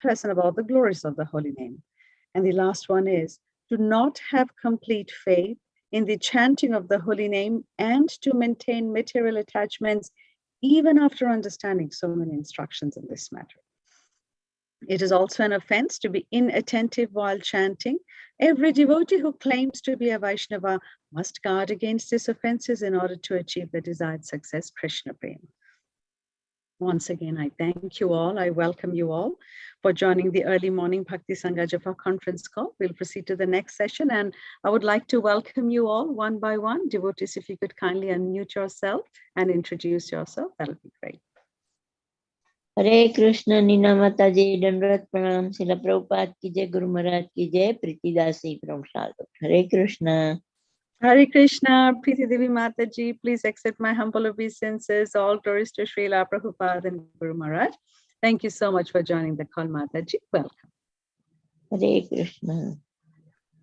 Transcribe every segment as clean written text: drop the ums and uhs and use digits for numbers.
present about the glories of the holy name. And the last one is to not have complete faith in the chanting of the holy name and to maintain material attachments even after understanding so many instructions in this matter. It is also an offense to be inattentive while chanting. Every devotee who claims to be a Vaishnava must guard against these offenses in order to achieve the desired success, Krishna Prema. Once again, I thank you all. I welcome you all for joining the early morning Bhakti Sangha Japa conference call. We'll proceed to the next session, and I would like to welcome you all one by one. Devotees, if you could kindly unmute yourself and introduce yourself, that'll be great. Hare Krishna, Nina Mataji, Dandrat Pranam, Srila Prabhupada ki jai, Guru Maharaj ki jai, Priti Dasi from Charlotte. Hare Krishna. Hare Krishna, Preeti Devi Mataji, please accept my humble obeisances. All glories to Srila Prabhupada and Guru Maharaj. Thank you so much for joining the call, Mataji. Welcome. Hare Krishna.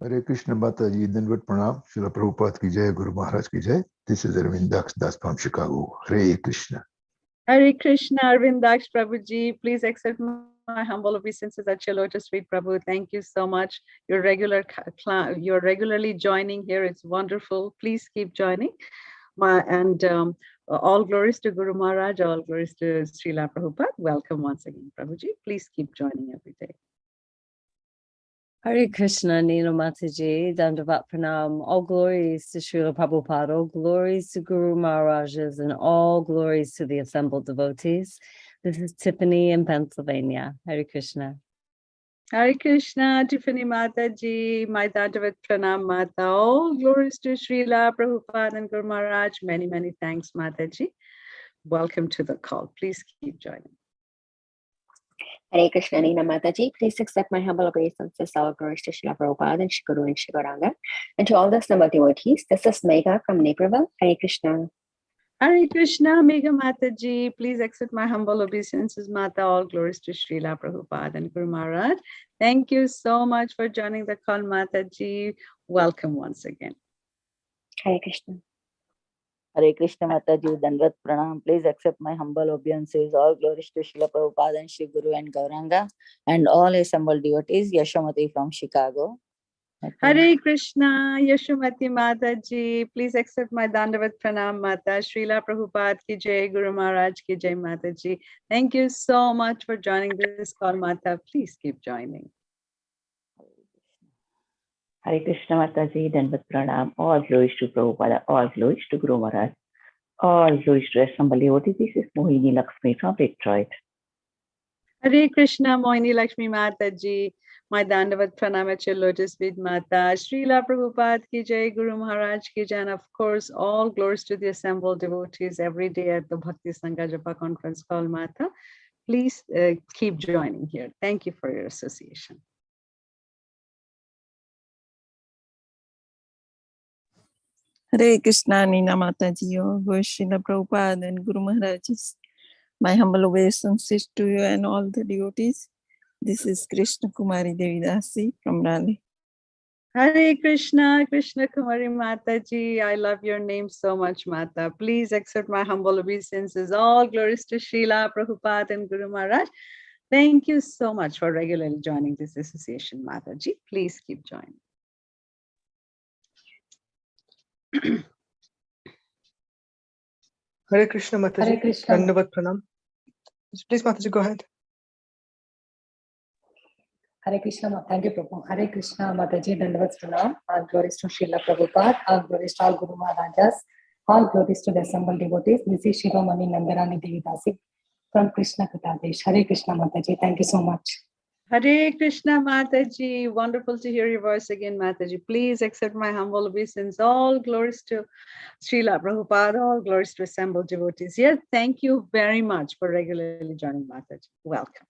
Hare Krishna Mataji, Dandvat Pranam, Srila Prabhupada ki jai, Guru Maharaj ki jai. This is Arvind Das from Chicago. Hare Krishna. Hare Krishna, Arvindaksh Prabhuji, please accept my humble obeisances at your lotus feet, Prabhu. Thank you so much. You're regularly joining here. It's wonderful. Please keep joining. All glories to Guru Maharaj, all glories to Srila Prabhupada. Welcome once again, Prabhuji. Please keep joining every day. Hare Krishna, Nina Mataji, Dandavat Pranam, all glories to Srila Prabhupada, all glories to Guru Maharajas, and all glories to the assembled devotees. This is Tiffany in Pennsylvania. Hare Krishna. Hare Krishna, Tiffany Mataji, my Dandavat Pranam Mata, all glories to Srila Prabhupada and Guru Maharaj. Many, many thanks, Mataji. Welcome to the call. Please keep joining. Hare Krishna, Nina Mataji, please accept my humble obeisances. All glories to Srila Prabhupada and Shri Guru and Shri Gauranga. And to all the assembled devotees, this is Megha from Naperville. Hare Krishna. Hare Krishna, Megha Mataji, please accept my humble obeisances, Mata. All glories to Srila Prabhupada and Guru Maharaj. Thank you so much for joining the call, Mataji. Welcome once again. Hare Krishna. Hare Krishna Mataji, Dandvat Pranam. Please accept my humble obeisances. All glories to Srila Prabhupada and Shri Guru and Gauranga, and all assembled devotees. Yashamati from Chicago. Hare Krishna, Yashomati Mataji, please accept my Dandavat Pranam Mata. Srila Prabhupada ki jai, Guru Maharaj ki jai, Mataji. Thank you so much for joining this call, Mata. Please keep joining. Hare Krishna Mataji, Dandvat Pranam, all glories to Prabhupada, all glories to Guru Maharaj, all glories to assembled devotees. This is Mohini Lakshmi from Detroit. Hare Krishna, Mohini Lakshmi Mataji, my Dandavat Pranam at your lotus feet, Mata. Srila Prabhupada ki jai, Guru Maharaj ki jai, and of course, all glories to the assembled devotees every day at the Bhakti Sangha Japa conference call, Mata. Please keep joining here. Thank you for your association. Hare Krishna, Nina Mataji, Srila Prabhupada and Guru Maharaj's. My humble obeisances to you and all the devotees. This is Krishna Kumari Devi Dasi from Raleigh. Hare Krishna, Krishna Kumari Mataji. I love your name so much, Mata. Please accept my humble obeisances. All glories to Srila Prabhupada and Guru Maharaj. Thank you so much for regularly joining this association, Mataji. Please keep joining. Hare Krishna Mataji, Hare Krishna. Dandavat Pranam. Please Mataji, go ahead. Hare Krishna, thank you, Prabhu. Hare Krishna, Mataji, Dandavat Pranam. All glories to Srila Prabhupada, all glories to all Guru Maharajas, all glories to the assembled devotees. This is Shivamani Nandarani Devi Dasi from Krishna Katadesh. Hare Krishna, Mataji. Thank you so much. Hare Krishna, Mataji. Wonderful to hear your voice again, Mataji. Please accept my humble obeisance. All glories to Srila Prabhupada, all glories to assembled devotees here. Thank you very much for regularly joining, Mataji. Welcome.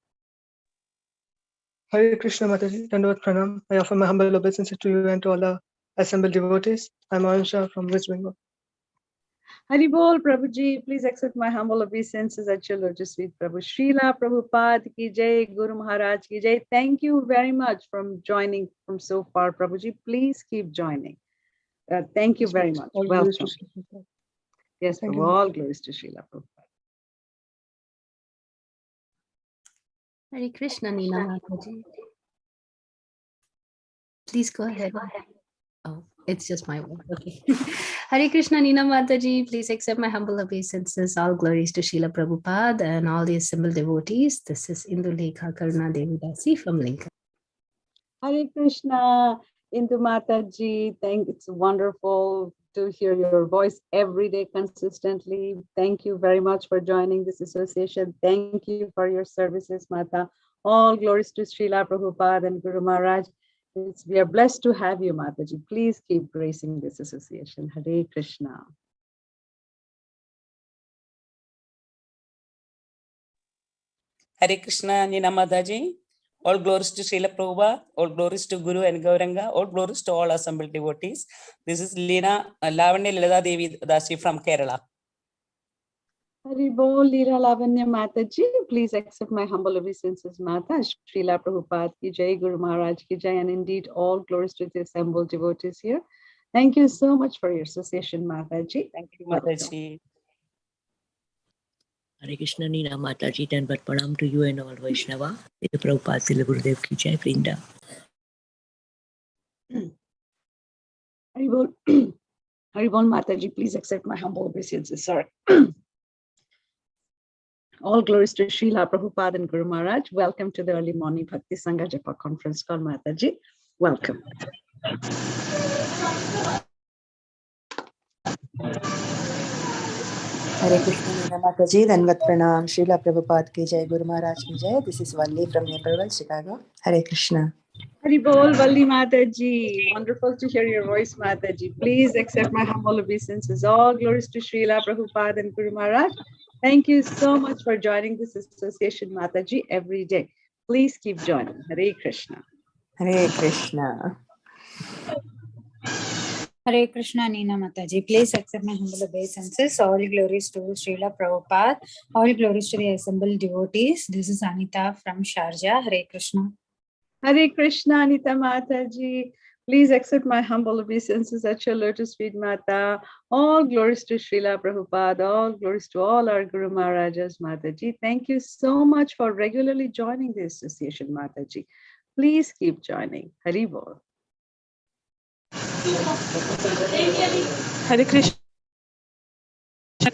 Hare Krishna Mataji, Dandavat Pranam. I offer my humble obeisances to you and to all the assembled devotees. I'm Ansha from West Bengal. Hari Bol, Prabhuji, please accept my humble obeisances at your lotus feet, Prabhu. Srila Prabhupada ki jai, Guru Maharaj ki jai. Thank you very much for joining from so far, Prabhuji. Please keep joining. Thank you very much. All Welcome. glories to Srila Prabhupada. Yes, Thank Prabhu, you. all glories to Srila Prabhupada. Hare Krishna, Nina Mataji. Please go ahead. Oh, it's just my word. Okay. Hare Krishna, Nina Mataji. Please accept my humble obeisances. All glories to Srila Prabhupada and all the assembled devotees. This is Indulekha Karuna Devidasi from Lincoln. Hare Krishna, Indu Mataji. It's wonderful to hear your voice every day consistently. Thank you very much for joining this association. Thank you for your services, Mata. All glories to Srila Prabhupada and Guru Maharaj. We are blessed to have you, Mataji. Please keep gracing this association. Hare Krishna. Hare Krishna, Nina Mataji. All glories to Srila Prabhupada, all glories to Guru and Gauranga, all glories to all assembled devotees. This is Lavanya Lilada Devi Dasi from Kerala. Haribol Leela Lavanya Mataji, please accept my humble obeisances, Mata. Srila Prabhupada ki jai, Guru Maharaj ki jai, and indeed all glories to the assembled devotees here. Thank you so much for your association, Mataji. Thank you, Mataji. Hare Krishna, Nina Mataji, Dandavat Pranam to you and all Vaishnava. Prabhupada Srila Gurudev ki jai, Vrinda. Haribol Mataji, please accept my humble obeisances. Sorry. All glories to Srila Prabhupada and Guru Maharaj. Welcome to the early morning Bhakti Sangha Japa conference call, Mataji. Welcome. Hare Krishna, Nina Mataji, Dandavat Pranam, Srila Prabhupada ki jai, Guru Maharaj ki jai. This is Valli from Naperville, Chicago. Hare Krishna. Haribol Valli Mataji. Wonderful to hear your voice, Mataji. Please accept my humble obeisances. All glories to Srila Prabhupada and Guru Maharaj. Thank you so much for joining this association, Mataji, every day. Please keep joining. Hare Krishna. Hare Krishna. Hare Krishna, Nina Mataji. Please accept my humble obeisances. All glories to Srila Prabhupada. All glories to the assembled devotees. This is Anita from Sharjah. Hare Krishna. Hare Krishna, Anita Mataji. Please accept my humble obeisances at your lotus feet, Mata. All glories to Srila Prabhupada. All glories to all our Guru Maharajas, Mataji. Thank you so much for regularly joining the association, Mataji. Please keep joining. Haribol. Hare Krishna.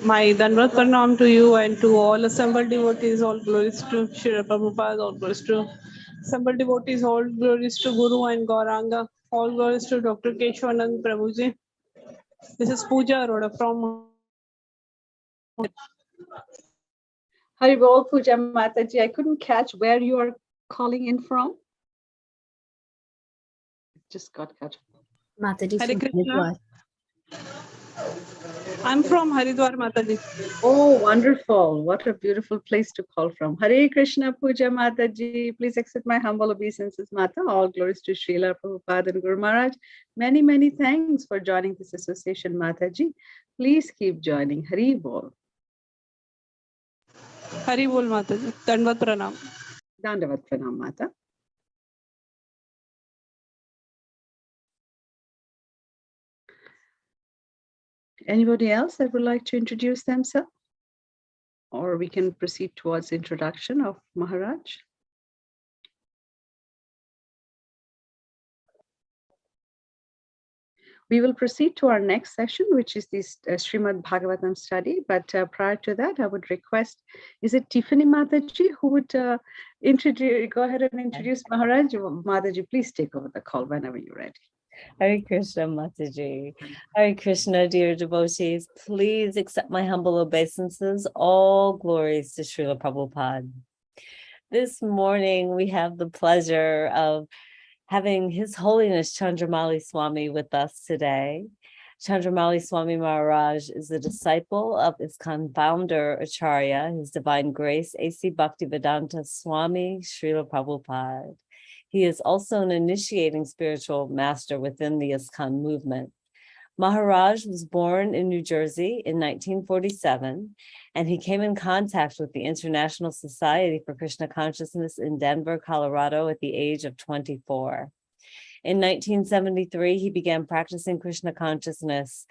My Dandavat Pranam to you and to all assembled devotees. All glories to Srila Prabhupada. All glories to assembled devotees. All glories to Guru and Gauranga. All glories to Dr. Keshwanand Prabhuji. This is Pooja Aroda from Haribol Pooja Mataji. I couldn't catch where you are calling in from. Just got cut. Mataji Hare from Krishna. Haridwar. I'm from Haridwar, Mataji. Oh, wonderful. What a beautiful place to call from. Hare Krishna Pooja Mataji. Please accept my humble obeisances, Mata. All glories to Srila Prabhupada and Guru Maharaj. Many, many thanks for joining this association, Mataji. Please keep joining. Hari Bol. Hari Bol, Mataji. Dandavat Pranam. Dandavat Pranam, Mata. Anybody else that would like to introduce themselves? Or we can proceed towards introduction of Maharaj. We will proceed to our next session, which is this Srimad Bhagavatam study. But prior to that, I would request, is it Tiffany Mataji who would go ahead and introduce Maharaj? Mataji, please take over the call whenever you're ready. Hare Krishna, Mataji. Hare Krishna, dear devotees. Please accept my humble obeisances. All glories to Srila Prabhupada. This morning, we have the pleasure of having His Holiness Candramauli Swami with us today. Candramauli Swami Maharaj is a disciple of ISKCON founder Acharya, His Divine Grace, A.C. Bhaktivedanta Swami Srila Prabhupada. He is also an initiating spiritual master within the ISKCON movement. Maharaj was born in New Jersey in 1947, and he came in contact with the International Society for Krishna Consciousness in Denver, Colorado at the age of 24. In 1973, he began practicing Krishna consciousness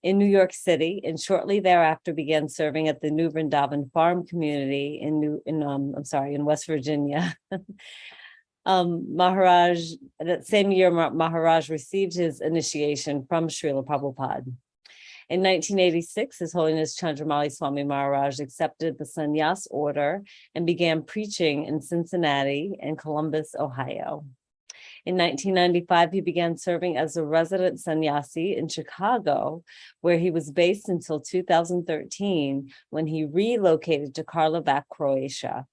in New York City, and shortly thereafter began serving at the New Vrindavan Farm Community in West Virginia. Maharaj, that same year, Maharaj received his initiation from Srila Prabhupada. In 1986, His Holiness Candramauli Swami Maharaj accepted the sannyas order and began preaching in Cincinnati and Columbus, Ohio. In 1995, he began serving as a resident sannyasi in Chicago, where he was based until 2013, when he relocated to Karlovac, Croatia.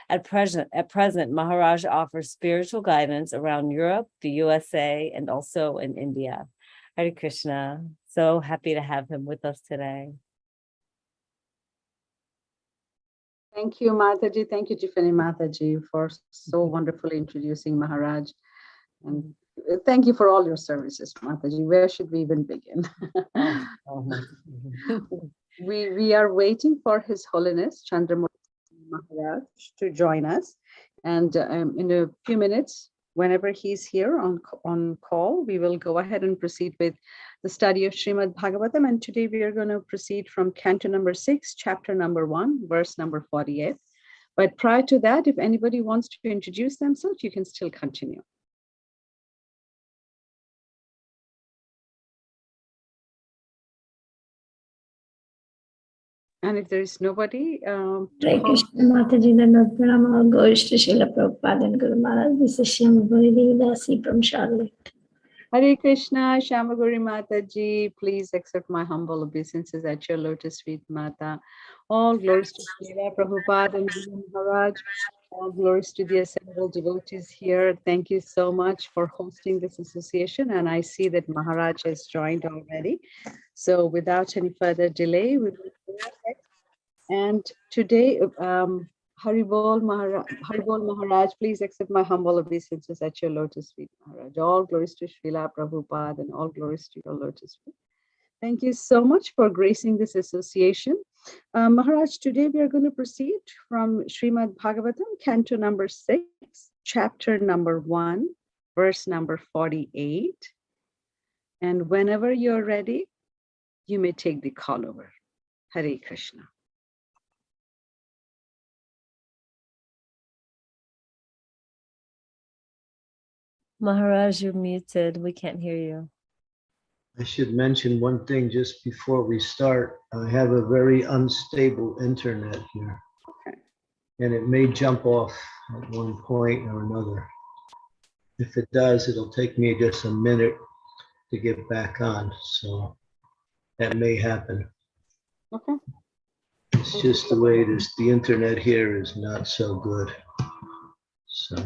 At present, Maharaj offers spiritual guidance around Europe, the USA, and also in India. Hare Krishna. So happy to have him with us today. Thank you, Mataji. Thank you, Tiffany Mataji, for so wonderfully introducing Maharaj. And thank you for all your services, Mataji. Where should we even begin? We are waiting for His Holiness Candramauli Maharaj to join us. And in a few minutes, whenever he's here on call, we will go ahead and proceed with the study of Srimad Bhagavatam. And today we are going to proceed from canto number 6, chapter number 1, verse number 48. But prior to that, if anybody wants to introduce themselves, you can still continue. And if there is nobody, Hare Krishna Mataji Dandavat Pranam, all glories to Srila Prabhupada and Guru Maharaj. This is Shyamaguri Devidasi from Charlotte. Hare Krishna, Shyamaguri Mataji, please accept my humble obeisances at your lotus feet, Mata. All glories to Srila Prabhupada and Guru Maharaj. All glories to the assembled devotees here. Thank you so much for hosting this association. And I see that Maharaj has joined already. So without any further delay, we will go ahead. And today, Haribol Maharaj, please accept my humble obeisances at your lotus feet, Maharaj. All glories to Srila Prabhupada and all glories to your lotus feet. Thank you so much for gracing this association. Maharaj, today we are going to proceed from Srimad Bhagavatam, canto number 6, chapter number 1, verse number 48. And whenever you're ready, you may take the call over. Hare Krishna. Maharaj, you're muted. We can't hear you. I should mention one thing just before we start. I have a very unstable internet here. Okay. And it may jump off at one point or another. If it does, it'll take me just a minute to get back on. So that may happen. Okay. It's just the way it is. The internet here is not so good. So,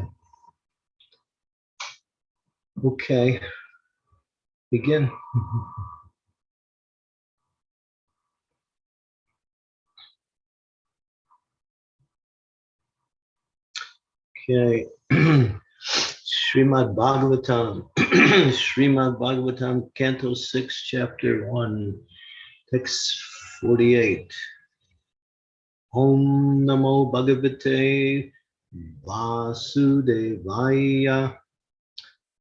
okay. Begin. Okay. Srimad Bhagavatam. Srimad Bhagavatam, Canto 6, Chapter 1, Text 48. Om Namo Bhagavate Vasudevaya.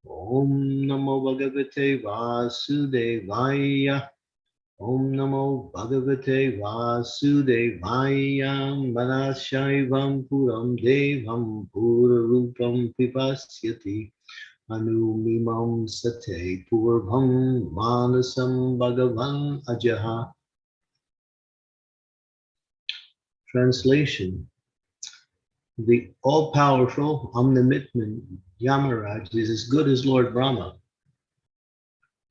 Om Namo Bhagavate Vasudevaya. Om Namo Bhagavate Vasudevaya. Manashaivam Puram Devam Purarupam Pipasyati. Anumimam Sate Purvam Manasam Bhagavan Ajaha. Translation. The all-powerful, omnipotent Yamaraj is as good as Lord Brahma.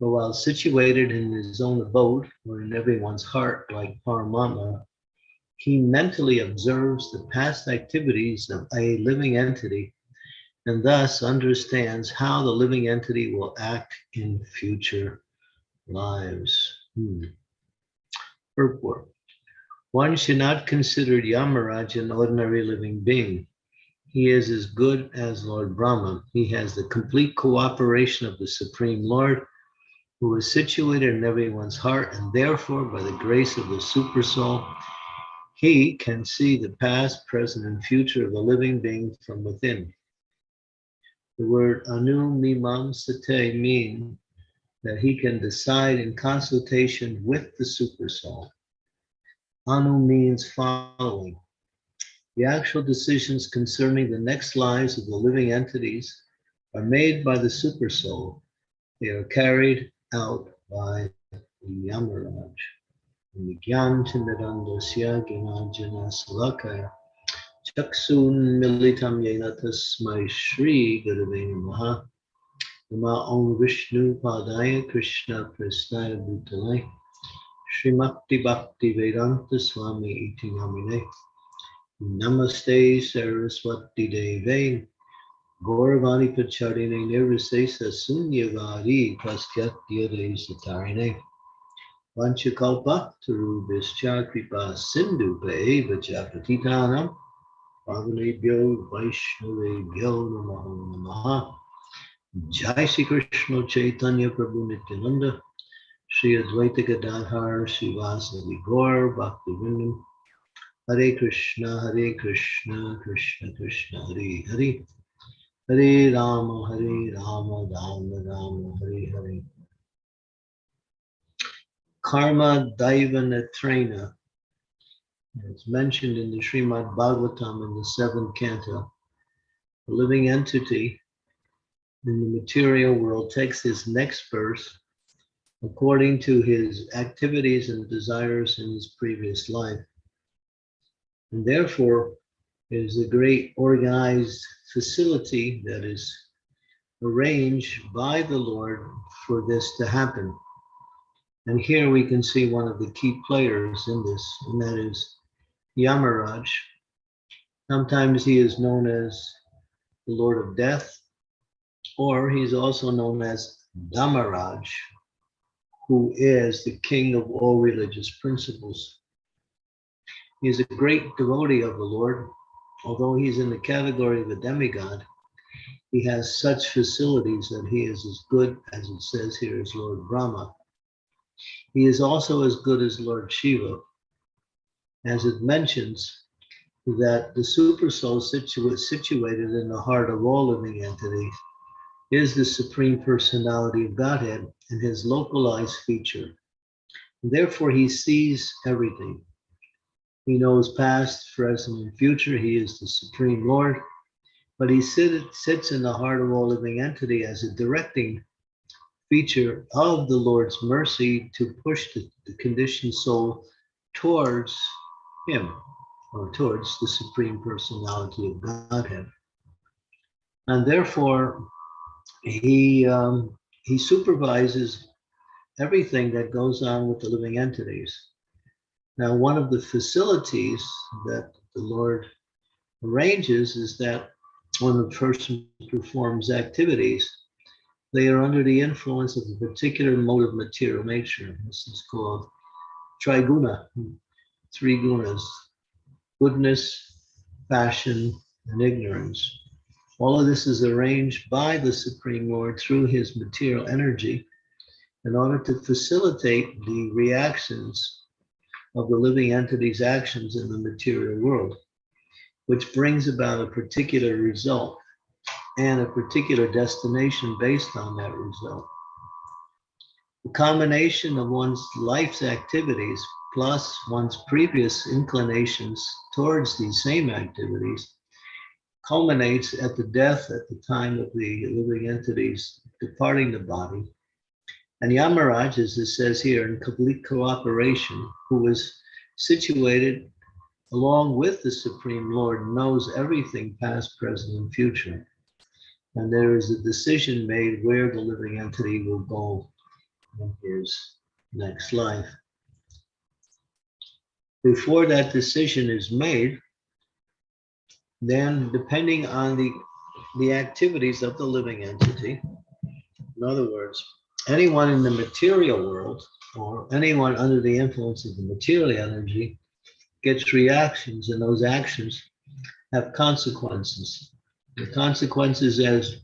But while situated in his own abode, or in everyone's heart like Paramatma, he mentally observes the past activities of a living entity and thus understands how the living entity will act in future lives. Purport. One should not consider Yamaraj an ordinary living being. He is as good as Lord Brahma. He has the complete cooperation of the Supreme Lord, who is situated in everyone's heart, and therefore, by the grace of the Supersoul, he can see the past, present, and future of a living being from within. The word Anu Mimam Sate means that he can decide in consultation with the Supersoul. Anu means following. The actual decisions concerning the next lives of the living entities are made by the Supersoul. They are carried out by the Yamaraj. Gyan Chindarandasya Gyanajana Salakaya Chaksun Militam Yena Tasmai Shri Gurave Namaha. Nama Om Vishnu Padaya Krishna Prasnaya Bhutale Srimakti Bhakti Vedanta Swami Iti Namine Namaste Saraswati Deve Gauravani Pacharine Nirvisesa Sunyavadi Praskatyade Satarine Vanchakalpa Tarubhischa Kripa Sindhu Eva Japatitanam Pavanebhyo Vaishnavebhyo Namo Namaha. Jai Shri Krishna Chaitanya Prabhu Nityananda Shri Advaita Gadadhar Srivasadi Gaur Bhaktivinoda Hare Krishna Krishna Krishna Hare Hare Hare Rama Rama Rama Hare Hare. Karma Daiva it's mentioned in the Srimad Bhagavatam in the 7th canto. A living entity in the material world takes his next birth according to his activities and desires in his previous life. And therefore, it is a great organized facility that is arranged by the Lord for this to happen. And here we can see one of the key players in this, and that is Yamaraj. Sometimes he is known as the Lord of Death, or he's also known as Dhamaraj, who is the king of all religious principles. He is a great devotee of the Lord. Although he's in the category of a demigod, he has such facilities that he is as good, as it says here, as Lord Brahma. He is also as good as Lord Shiva, as it mentions that the Supersoul situated in the heart of all living entities is the Supreme Personality of Godhead and his localized feature. Therefore, he sees everything. He knows past, present, and future. He is the Supreme Lord, but he sits in the heart of all living entity as a directing feature of the Lord's mercy to push the conditioned soul towards him, or towards the Supreme Personality of Godhead. And therefore, he supervises everything that goes on with the living entities. Now, one of the facilities that the Lord arranges is that when a person performs activities, they are under the influence of a particular mode of material nature. This is called triguna, 3 gunas: goodness, passion, and ignorance. All of this is arranged by the Supreme Lord through his material energy in order to facilitate the reactions of the living entity's actions in the material world, which brings about a particular result and a particular destination based on that result. The combination of one's life's activities plus one's previous inclinations towards these same activities culminates at the death at the time of the living entities departing the body. And Yamaraj, as it says here, in complete cooperation, who is situated along with the Supreme Lord, knows everything past, present, and future. And there is a decision made where the living entity will go in his next life. Before that decision is made, then depending on the activities of the living entity, in other words, anyone in the material world or anyone under the influence of the material energy gets reactions, and those actions have consequences. The consequences as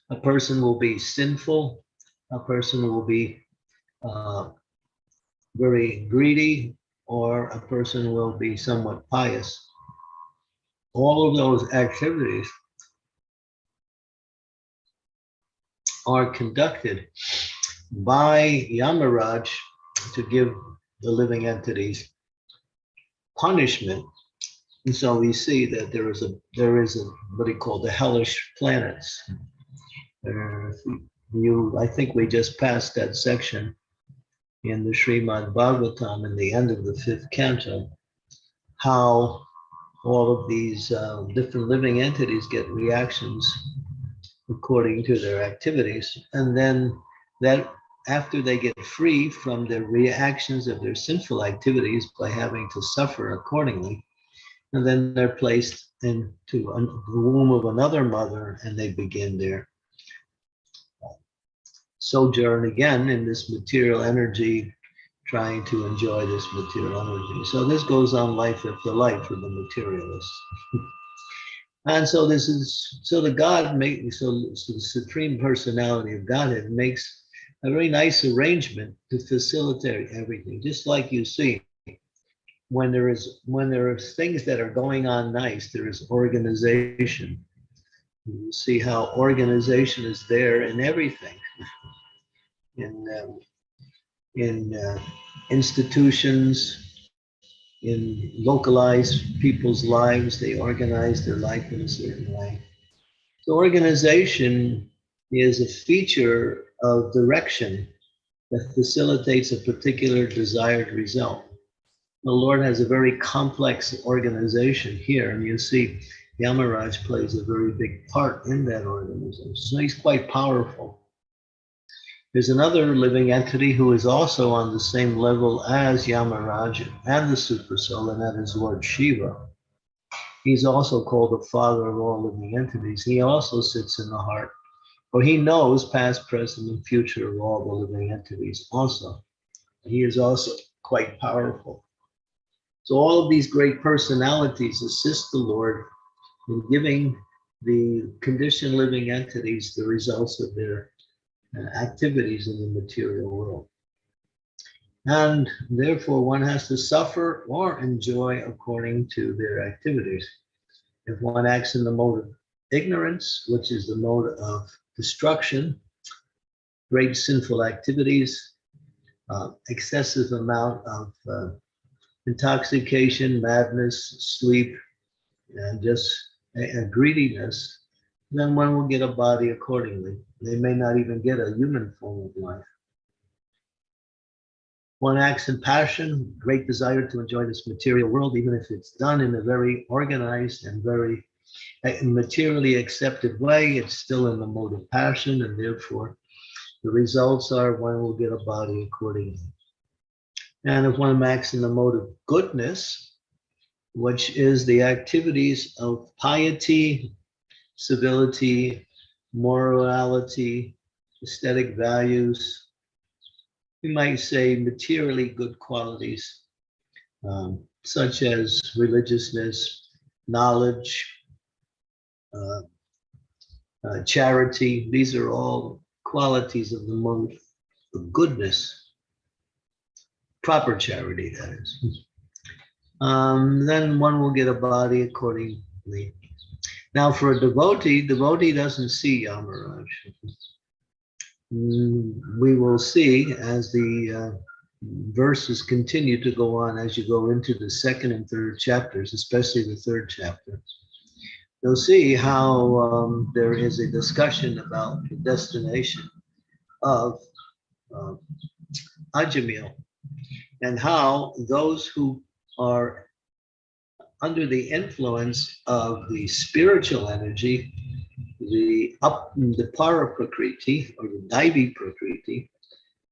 a person will be sinful, a person will be very greedy, or a person will be somewhat pious. All of those activities are conducted by Yamaraj to give the living entities punishment. And so we see that there is a what he called the hellish planets. I think we just passed that section in the Srimad Bhagavatam in the end of the 5th canto, how all of these different living entities get reactions according to their activities. And then that after they get free from the reactions of their sinful activities by having to suffer accordingly, and then they're placed into the womb of another mother, and they begin their sojourn again in this material energy, trying to enjoy this material energy. So this goes on life after life for the materialists. And so the Supreme Personality of Godhead makes a very nice arrangement to facilitate everything. Just like you see, when there are things that are going on nice, there is organization. You see how organization is there in everything. In institutions, in localized people's lives, they organize their life in a certain way. So organization is a feature of direction that facilitates a particular desired result. The Lord has a very complex organization here, and you see Yamaraj plays a very big part in that organization. So he's quite powerful. There's another living entity who is also on the same level as Yamaraj and the Supersoul, and that is Lord Shiva. He's also called the father of all living entities. He also sits in the heart, for he knows past, present, and future of all the living entities also. He is also quite powerful. So all of these great personalities assist the Lord in giving the conditioned living entities the results of their activities in the material world. And therefore one has to suffer or enjoy according to their activities. If one acts in the mode of ignorance, which is the mode of destruction, great sinful activities, excessive amount of intoxication, madness, sleep, and just greediness, then one will get a body accordingly. They may not even get a human form of life. One acts in passion, great desire to enjoy this material world, even if it's done in a very organized and very materially accepted way, it's still in the mode of passion, and therefore the results are one will get a body accordingly. And if one acts in the mode of goodness, which is the activities of piety, civility, morality, aesthetic values, we might say materially good qualities, such as religiousness, knowledge, charity. These are all qualities of the mode of goodness, proper charity, that is. Then one will get a body accordingly. Now for a devotee doesn't see Yamaraj. We will see as the verses continue to go on, as you go into the 2nd and 3rd chapters, especially the 3rd chapter. You'll see how there is a discussion about the destination of Ajamil, and how those who are under the influence of the spiritual energy, the para prakriti or the Daivi prakriti,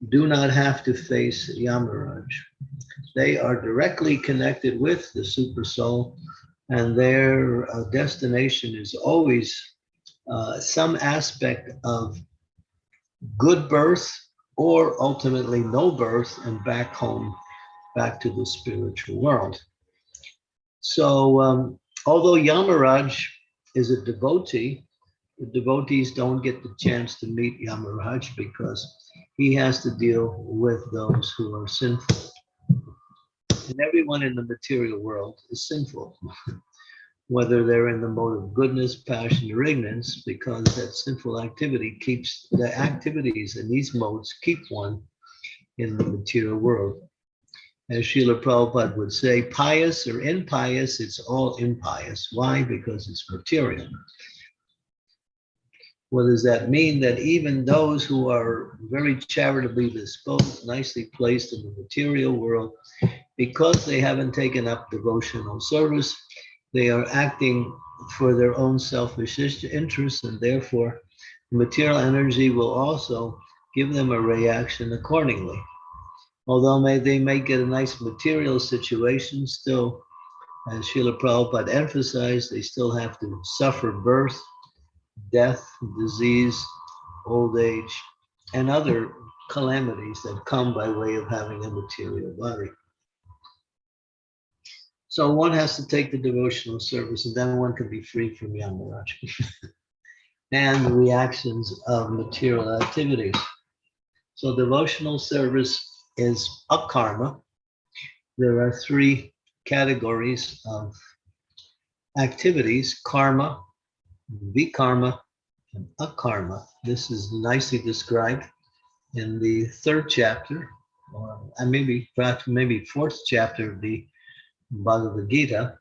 do not have to face Yamaraj. They are directly connected with the super soul, and their destination is always some aspect of good birth or ultimately no birth and back home, back to the spiritual world. So although Yamaraj is a devotee, the devotees don't get the chance to meet Yamaraj because he has to deal with those who are sinful. And everyone in the material world is sinful. whether they're in the mode of goodness, passion, or ignorance, because that sinful activity keeps the activities in these modes keep one in the material world. As Srila Prabhupada would say, pious or impious, it's all impious. Why? Because it's material. What does that mean? That even those who are very charitably disposed, nicely placed in the material world, because they haven't taken up devotional service, they are acting for their own selfish interests, and therefore material energy will also give them a reaction accordingly. Although they may get a nice material situation, still, as Srila Prabhupada emphasized, they still have to suffer birth, death, disease, old age, and other calamities that come by way of having a material body. So one has to take the devotional service, and then one can be free from Yamaraj and the reactions of material activities. So devotional service is akarma. There are three categories of activities: karma, vikarma, and akarma. This is nicely described in the third chapter, or perhaps maybe fourth chapter of the Bhagavad Gita,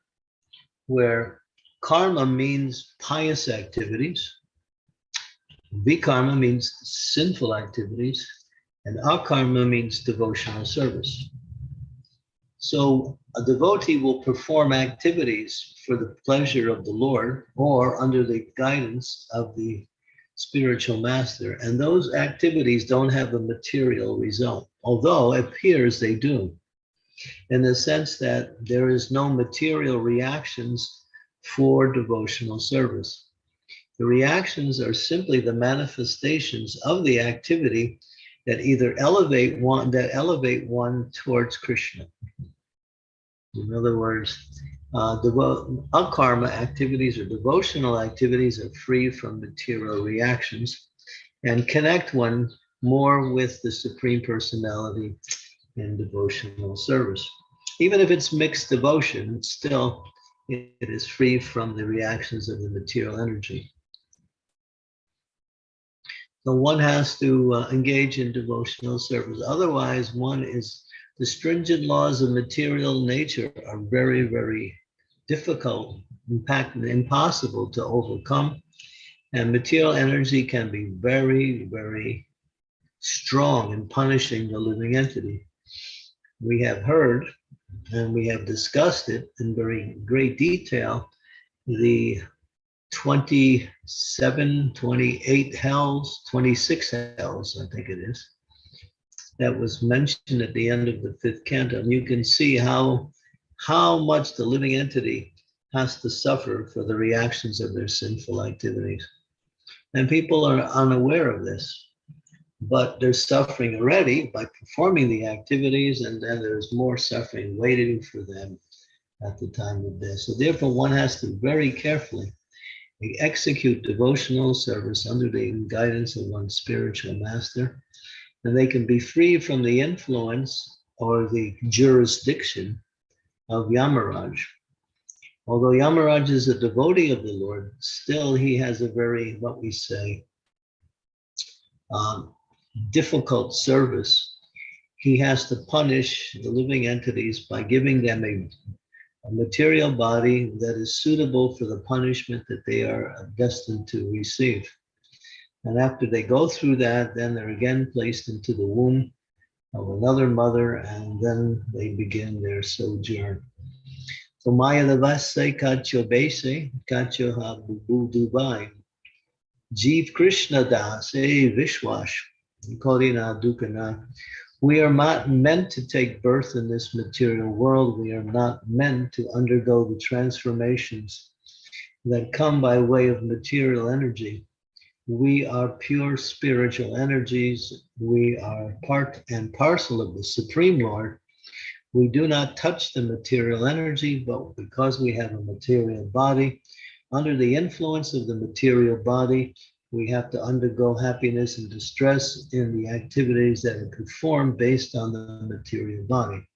where karma means pious activities, vikarma means sinful activities, and akarma means devotional service. So a devotee will perform activities for the pleasure of the Lord or under the guidance of the spiritual master, and those activities don't have a material result, although it appears they do, in the sense that there is no material reactions for devotional service. The reactions are simply the manifestations of the activity that either elevate one towards Krishna. In other words, akarma activities or devotional activities are free from material reactions and connect one more with the Supreme Personality in devotional service. Even if it's mixed devotion, still it is free from the reactions of the material energy. So one has to engage in devotional service. Otherwise, the stringent laws of material nature are very, very difficult, in fact, impossible to overcome. And material energy can be very, very strong in punishing the living entity. We have heard, and we have discussed it in very great detail, the 27, 28 hells, 26 hells, I think it is, that was mentioned at the end of the fifth canto. And you can see how much the living entity has to suffer for the reactions of their sinful activities. And people are unaware of this, but they're suffering already by performing the activities, and then there's more suffering waiting for them at the time of death. So therefore, one has to very carefully execute devotional service under the guidance of one's spiritual master, and they can be free from the influence or the jurisdiction of Yamaraj. Although Yamaraj is a devotee of the Lord, still he has a very, what we say, difficult service. He has to punish the living entities by giving them a material body that is suitable for the punishment that they are destined to receive. And after they go through that, then they're again placed into the womb of another mother, and then they begin their sojourn. So Maya Lavase Kacho Bese, Kacho Habu Dubai, Jeev Krishna Das, Vishwash, Korina Dukana. We are not meant to take birth in this material world. We are not meant to undergo the transformations that come by way of material energy. We are pure spiritual energies. We are part and parcel of the Supreme Lord. We do not touch the material energy, but because we have a material body, under the influence of the material body, we have to undergo happiness and distress in the activities that are performed based on the material body.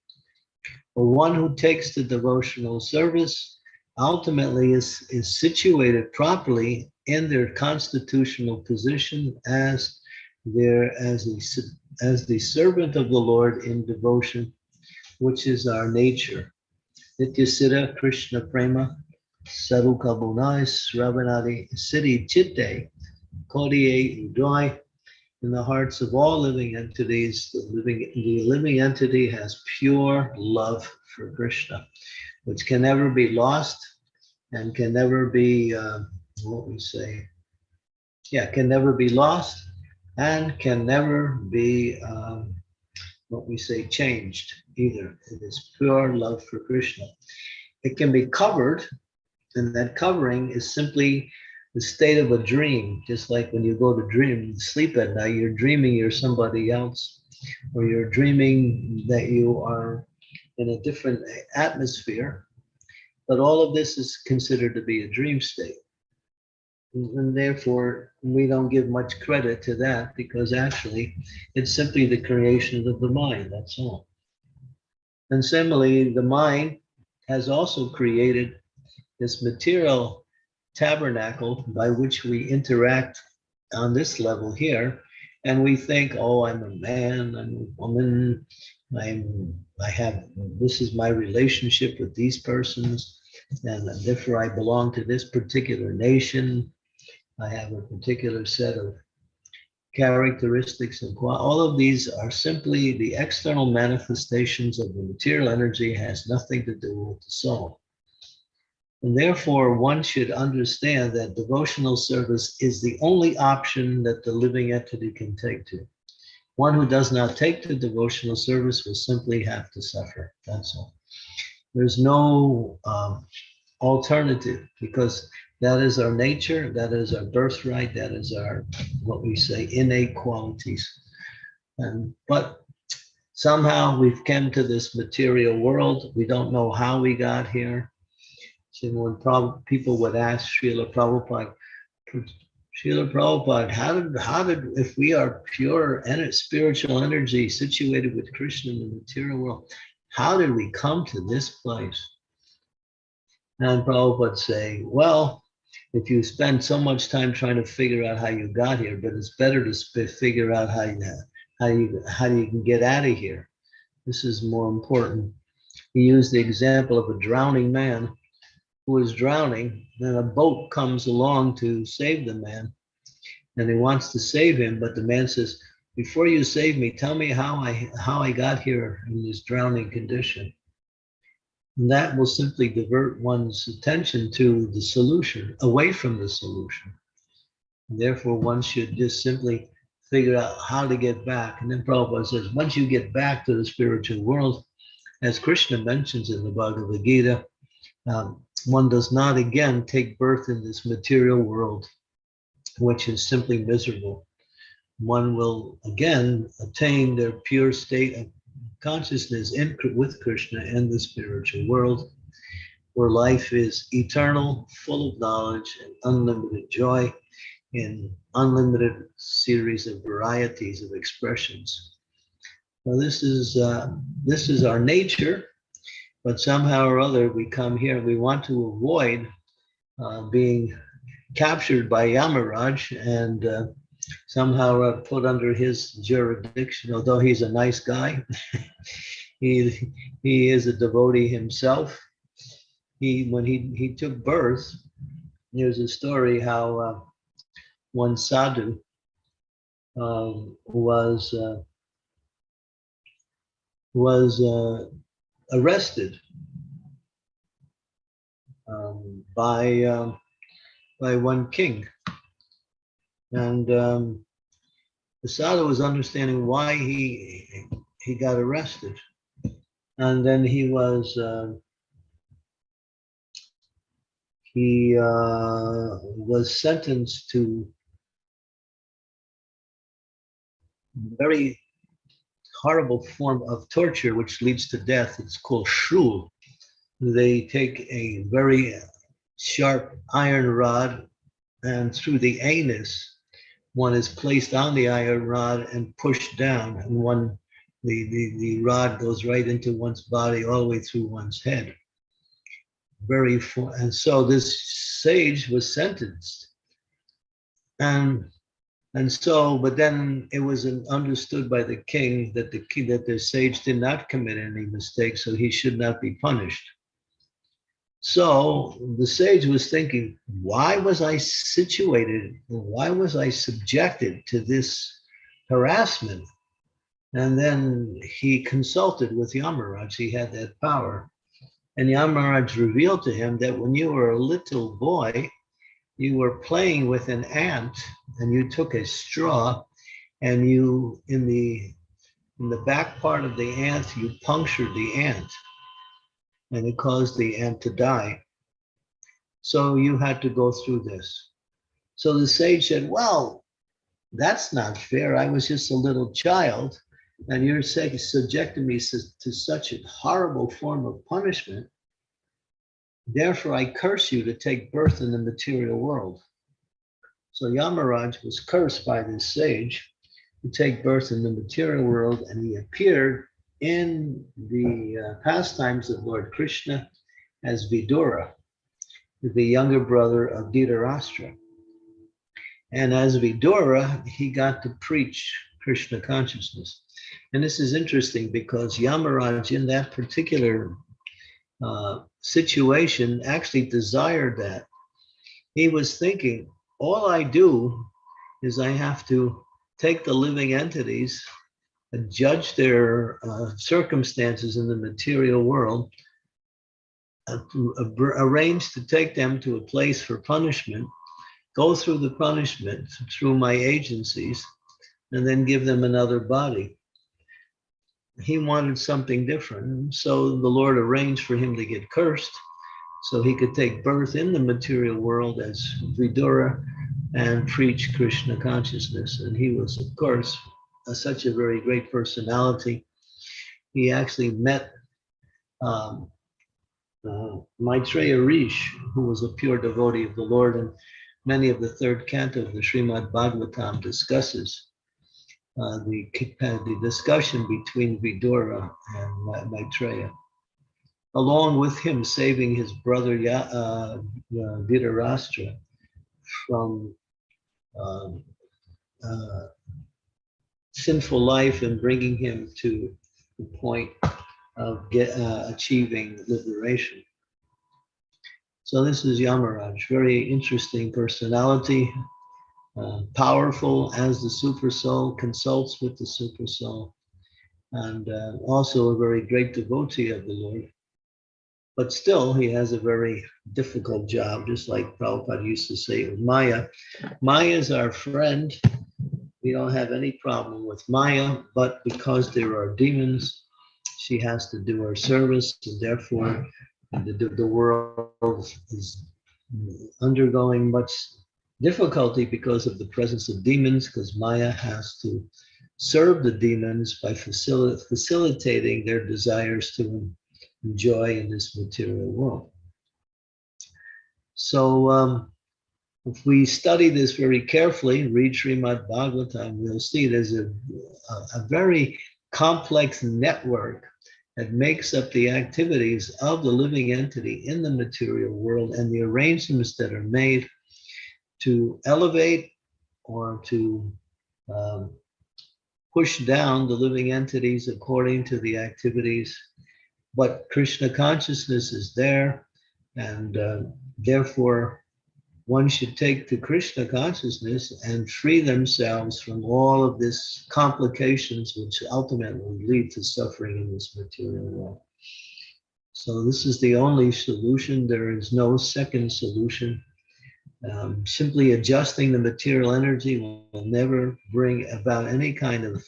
For one who takes the devotional service ultimately is situated properly in their constitutional position as the servant of the Lord in devotion, which is our nature. Nityasita Krishna Prema Saruka Bunai Sravanadi Siddhi Chitte Kodiye Udai. In the hearts of all living entities, the living entity has pure love for Krishna, which can never be lost and can never be, can never be lost and can never be, changed either. It is pure love for Krishna. It can be covered, and that covering is simply the state of a dream, just like when you go to sleep at night, you're dreaming you're somebody else, or you're dreaming that you are in a different atmosphere. But all of this is considered to be a dream state. And therefore, we don't give much credit to that, because actually it's simply the creation of the mind, that's all. And similarly, the mind has also created this material tabernacle by which we interact on this level here. And we think, oh, I'm a man, I'm a woman, this is my relationship with these persons, and therefore I belong to this particular nation. I have a particular set of characteristics and all of these are simply the external manifestations of the material energy, has nothing to do with the soul. And therefore, one should understand that devotional service is the only option that the living entity can take to. One who does not take to devotional service will simply have to suffer. That's all. There's no alternative, because that is our nature, that is our birthright, that is our, innate qualities. But somehow we've come to this material world. We don't know how we got here. So when people would ask Srila Prabhupada, how did, if we are pure spiritual energy situated with Krishna in the material world, how did we come to this place? And Prabhupada would say, well, if you spend so much time trying to figure out how you got here, but it's better to figure out how you can get out of here. This is more important. He used the example of a drowning man who is drowning, then a boat comes along to save the man, and he wants to save him, but the man says, before you save me, tell me how I got here in this drowning condition. And that will simply divert one's attention to the solution, away from the solution. And therefore, one should just simply figure out how to get back. And then Prabhupada says, once you get back to the spiritual world, as Krishna mentions in the Bhagavad Gita, one does not again take birth in this material world, which is simply miserable. One will again attain their pure state of consciousness with Krishna in the spiritual world, where life is eternal, full of knowledge and unlimited joy in unlimited series of varieties of expressions. Now this is our nature. But somehow or other, we come here, we want to avoid being captured by Yamaraj and somehow put under his jurisdiction. Although he's a nice guy, he is a devotee himself. When he took birth, there's a story how one sadhu was arrested by one king, and the sadhu was understanding why he got arrested, and then he was sentenced to very horrible form of torture, which leads to death. It's called shul. They take a very sharp iron rod, and through the anus, one is placed on the iron rod and pushed down, and the rod goes right into one's body all the way through one's head. and so this sage was sentenced. And so, but then it was understood by the king that the sage did not commit any mistake, so he should not be punished. So the sage was thinking, why was I subjected to this harassment? And then he consulted with Yamaraj. He had that power. And Yamaraj revealed to him that when you were a little boy, you were playing with an ant, and you took a straw, and you, in the back part of the ant, you punctured the ant, and it caused the ant to die. So you had to go through this. So the sage said, well, that's not fair. I was just a little child, and you're subjecting me to such a horrible form of punishment. Therefore, I curse you to take birth in the material world. So Yamaraj was cursed by this sage to take birth in the material world, and he appeared in the pastimes of Lord Krishna as Vidura, the younger brother of Dhritarashtra. And as Vidura, he got to preach Krishna consciousness. And this is interesting because Yamaraj, in that particular situation, actually desired that. He was thinking, all I do is I have to take the living entities and judge their circumstances in the material world, arrange to take them to a place for punishment, go through the punishment through my agencies, and then give them another body. He wanted something different. So the Lord arranged for him to get cursed so he could take birth in the material world as Vidura and preach Krishna consciousness. And he was, of course, such a very great personality. He actually met Maitreya Rishi, who was a pure devotee of the Lord, and many of the third canto of the Srimad Bhagavatam discusses the discussion between Vidura and Maitreya, along with him saving his brother Dhritarashtra from sinful life and bringing him to the point of achieving liberation. So this is Yamaraj, very interesting personality, powerful as the super soul, consults with the super soul, and also a very great devotee of the Lord. But still, he has a very difficult job, just like Prabhupada used to say with Maya. Maya is our friend. We don't have any problem with Maya, but because there are demons, she has to do her service, and therefore the world is undergoing much difficulty because of the presence of demons, because Maya has to serve the demons by facilitating their desires to enjoy in this material world. So if we study this very carefully, read Srimad Bhagavatam, we'll see there's a very complex network that makes up the activities of the living entity in the material world and the arrangements that are made to elevate or to push down the living entities according to the activities. But Krishna consciousness is there, and therefore one should take to Krishna consciousness and free themselves from all of this complications which ultimately lead to suffering in this material world. So this is the only solution. There is no second solution. Simply adjusting the material energy will never bring about any kind of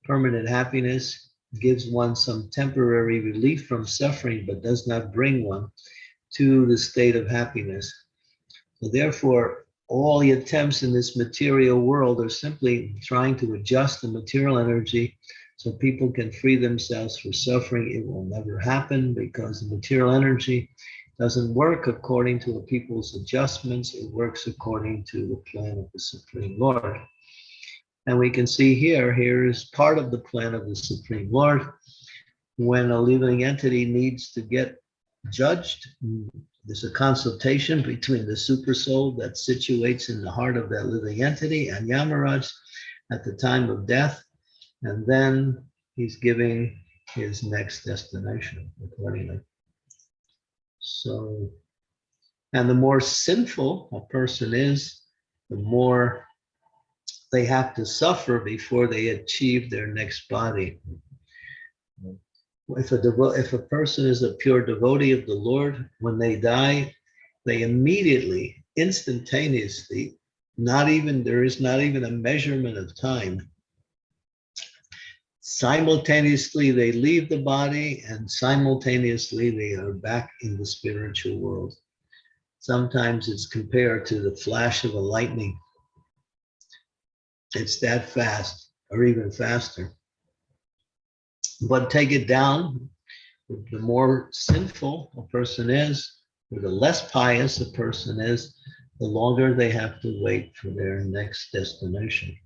permanent happiness. It gives one some temporary relief from suffering, but does not bring one to the state of happiness. So therefore, all the attempts in this material world are simply trying to adjust the material energy so people can free themselves from suffering. It will never happen because the material energy doesn't work according to the people's adjustments. It works according to the plan of the Supreme Lord. And we can see here is part of the plan of the Supreme Lord. When a living entity needs to get judged, there's a consultation between the super soul that situates in the heart of that living entity and Yamaraj at the time of death, and then he's giving his next destination accordingly. So, and the more sinful a person is, the more they have to suffer before they achieve their next body. If a person is a pure devotee of the Lord, when they die, they immediately, instantaneously, there is not even a measurement of time. Simultaneously, they leave the body, and simultaneously, they are back in the spiritual world. Sometimes it's compared to the flash of a lightning. It's that fast, or even faster. But take it down, the more sinful a person is, or the less pious a person is, the longer they have to wait for their next destination.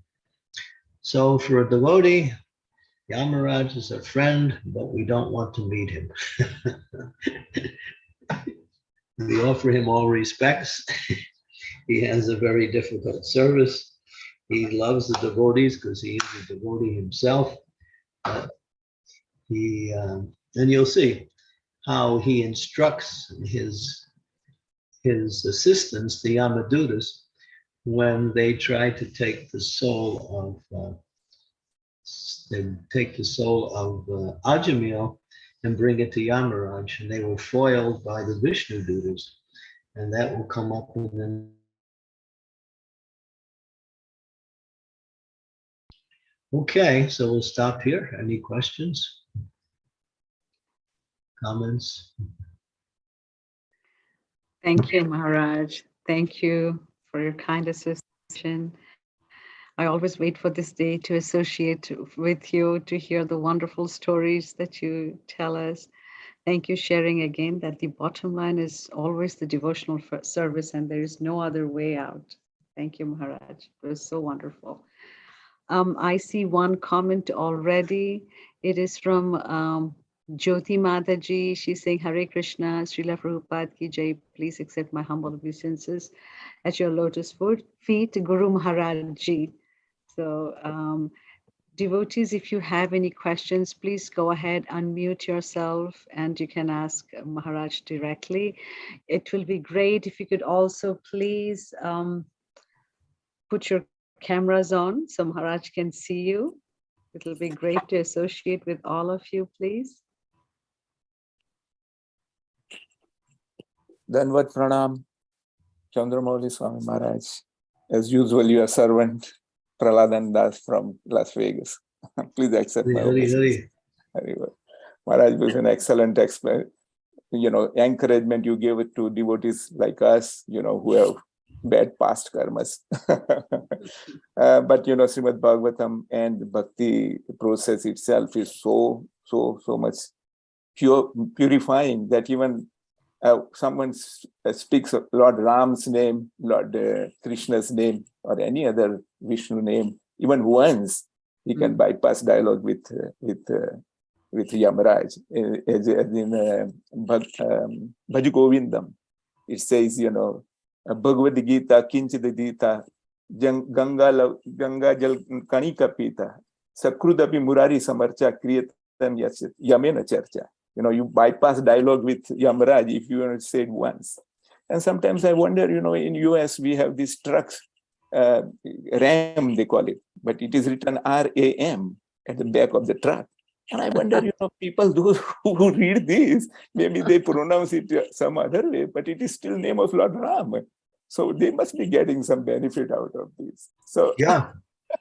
So for a devotee, Yamaraj is a friend, but we don't want to meet him. We offer him all respects. He has a very difficult service. He loves the devotees because he is a devotee himself. And you'll see how he instructs his assistants, the Yamadutas, when they try to take the soul of Ajamil and bring it to Yamaraj, and they were foiled by the Vishnu Dutas, and that will come up in the. Okay, so we'll stop here. Any questions? Comments? Thank you, Maharaj. Thank you for your kind association. I always wait for this day to associate with you, to hear the wonderful stories that you tell us. Thank you sharing again that the bottom line is always the devotional service and there is no other way out. Thank you, Maharaj. It was so wonderful. I see one comment already. It is from Jyoti Mataji. She's saying, Hare Krishna, Srila Prabhupada ki jai. Please accept my humble obeisances at your lotus feet, Guru Maharaj ji. So devotees, if you have any questions, please go ahead, unmute yourself, and you can ask Maharaj directly. It will be great if you could also please put your cameras on so Maharaj can see you. It'll be great to associate with all of you, please. Danvat Pranam, Candramauli Swami Maharaj. As usual, your servant, Praladan Das from Las Vegas. Please accept my obeisance. Maharaj was an excellent encouragement you gave it to devotees like us, who have bad past karmas. But Srimad Bhagavatam and the Bhakti process itself is so much purifying that even someone speaks of Lord Ram's name, Lord Krishna's name, or any other Vishnu name, even once, he can bypass dialogue with Yamaraj. As in Bhaj Govindam, it says, Bhagavad Gita, Kinchid Gita, Ganga Jal Kanika Pita, Sakrudapi Murari Samarcha Kriyatam Yamena Charcha. You bypass dialogue with Yamaraj if you say it once. And sometimes I wonder, in US we have these trucks, RAM they call it, but it is written RAM at the back of the truck. And I wonder, people those who read this, maybe they pronounce it some other way, but it is still name of Lord Ram. So they must be getting some benefit out of this. So yeah.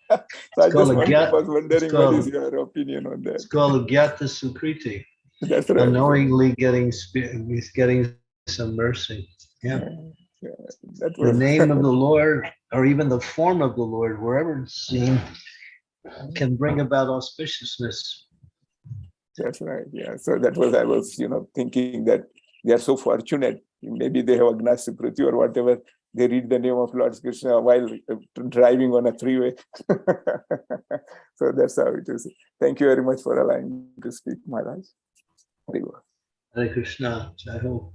So I just was wondering what is your opinion on that? It's called Gyata Sukriti. That's right. Unknowingly getting some mercy. Yeah. The name of the Lord, or even the form of the Lord, wherever it's seen, can bring about auspiciousness. That's right. Yeah. So that was, I was, thinking that they are so fortunate. Maybe they have Agna Sukriti or whatever. They read the name of Lord Krishna while driving on a freeway. So that's how it is. Thank you very much for allowing me to speak, Maharaj. Hare Krishna. Jai Ho.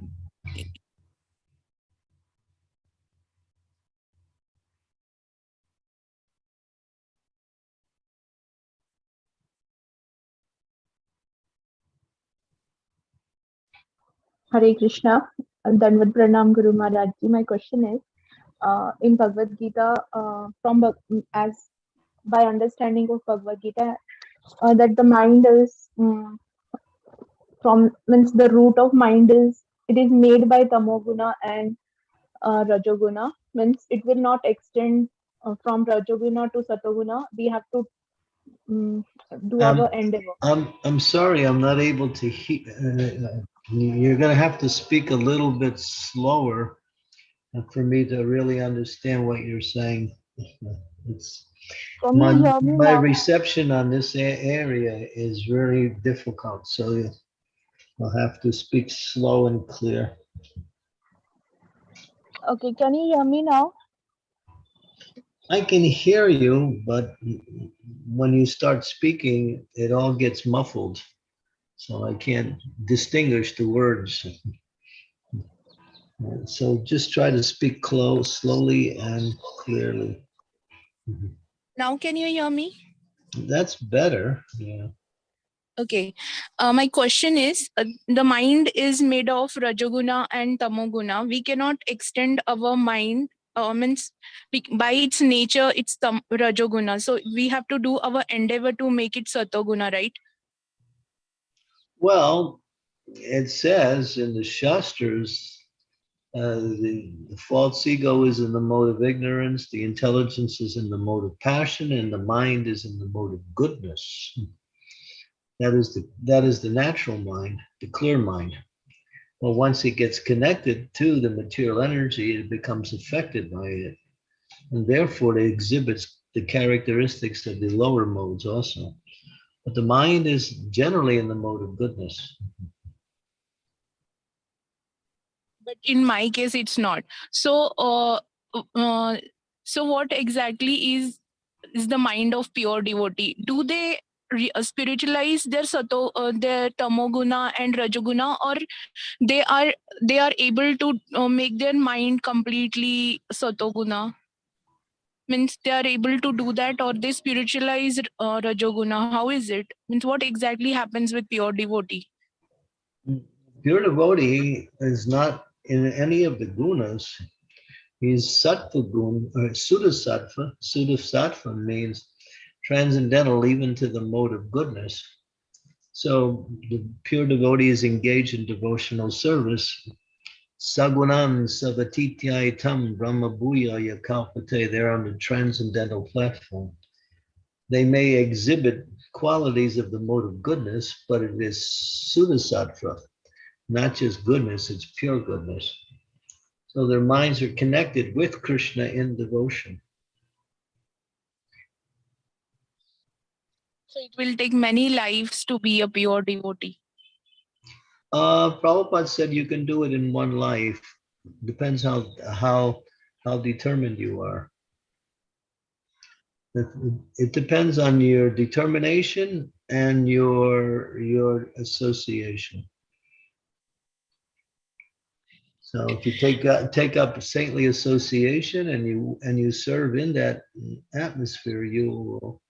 Hare Krishna, Dandavat Pranam Guru Maharaj Ji. My question is, in Bhagavad Gita, as by understanding of Bhagavad Gita, that the mind is means the root of mind is it is made by Tamoguna and Rajoguna, means it will not extend from Rajoguna to Satoguna. We have to do our endeavor. I'm sorry, I'm not able to hear. You're going to have to speak a little bit slower for me to really understand what you're saying. It's my reception on this area is very difficult, so I'll have to speak slow and clear. Okay, can you hear me now? I can hear you, but when you start speaking, it all gets muffled. So I can't distinguish the words. So just try to speak slowly and clearly. Now can you hear me? That's better. Yeah. Okay. My question is, the mind is made of Rajoguna and Tamoguna. We cannot extend our mind, means by its nature, it's Rajoguna. So we have to do our endeavor to make it Satoguna, right? Well, it says in the Shastras, the false ego is in the mode of ignorance, the intelligence is in the mode of passion, and the mind is in the mode of goodness. That is the natural mind, the clear mind. Well, once it gets connected to the material energy, it becomes affected by it. And therefore, it exhibits the characteristics of the lower modes also. But the mind is generally in the mode of goodness. But in my case, it's not. So, so what exactly is the mind of pure devotee? Do they spiritualize their their tamoguna and rajoguna, or they are able to make their mind completely satoguna? Means they are able to do that, or they spiritualize rajoguna? How is it? Means what exactly happens with pure devotee? Pure devotee is not in any of the gunas. He's sattva gun, or sudasattva. Sudasattva means transcendental even to the mode of goodness. So the pure devotee is engaged in devotional service. Sagunan savatityaitam brahma bhuyaya kalpate. They're on the transcendental platform. They may exhibit qualities of the mode of goodness, but it is sudasattva, not just goodness, it's pure goodness. So their minds are connected with Krishna in devotion. So it will take many lives to be a pure devotee. Prabhupada said you can do it in one life. Depends how determined you are. It depends on your determination and your association. So if you take up saintly association and you serve in that atmosphere, you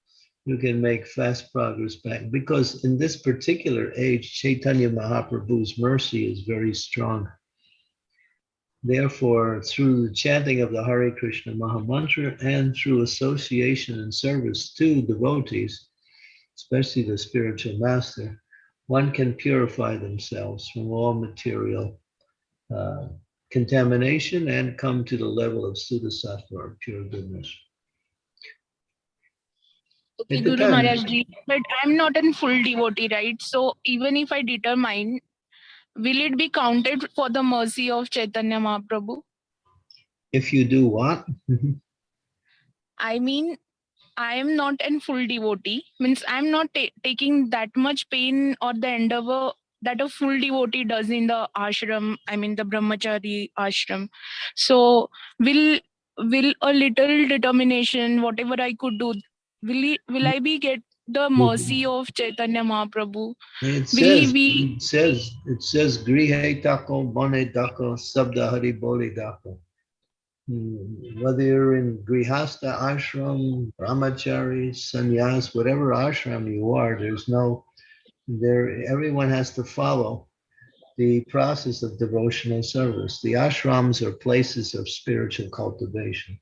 can make fast progress back. Because in this particular age, Chaitanya Mahaprabhu's mercy is very strong. Therefore, through the chanting of the Hare Krishna Mahamantra and through association and service to devotees, especially the spiritual master, one can purify themselves from all material contamination and come to the level of Sudasattva, or pure goodness. Okay, Guru Maharaj Ji, but I'm not a full devotee, right? So even if I determine, will it be counted for the mercy of Chaitanya Mahaprabhu? If you do what? I mean, I am not a full devotee. Means I'm not taking that much pain or the endeavor that a full devotee does in the ashram. I mean the brahmachari ashram. So will a little determination, whatever I could do, will I be get the mercy of Chaitanya Mahaprabhu? It says grihe tako bane dako sabda hari boli dako. Whether you're in grihastha ashram, brahmachari, sannyas, whatever ashram you are, everyone has to follow the process of devotional service. The ashrams are places of spiritual cultivation.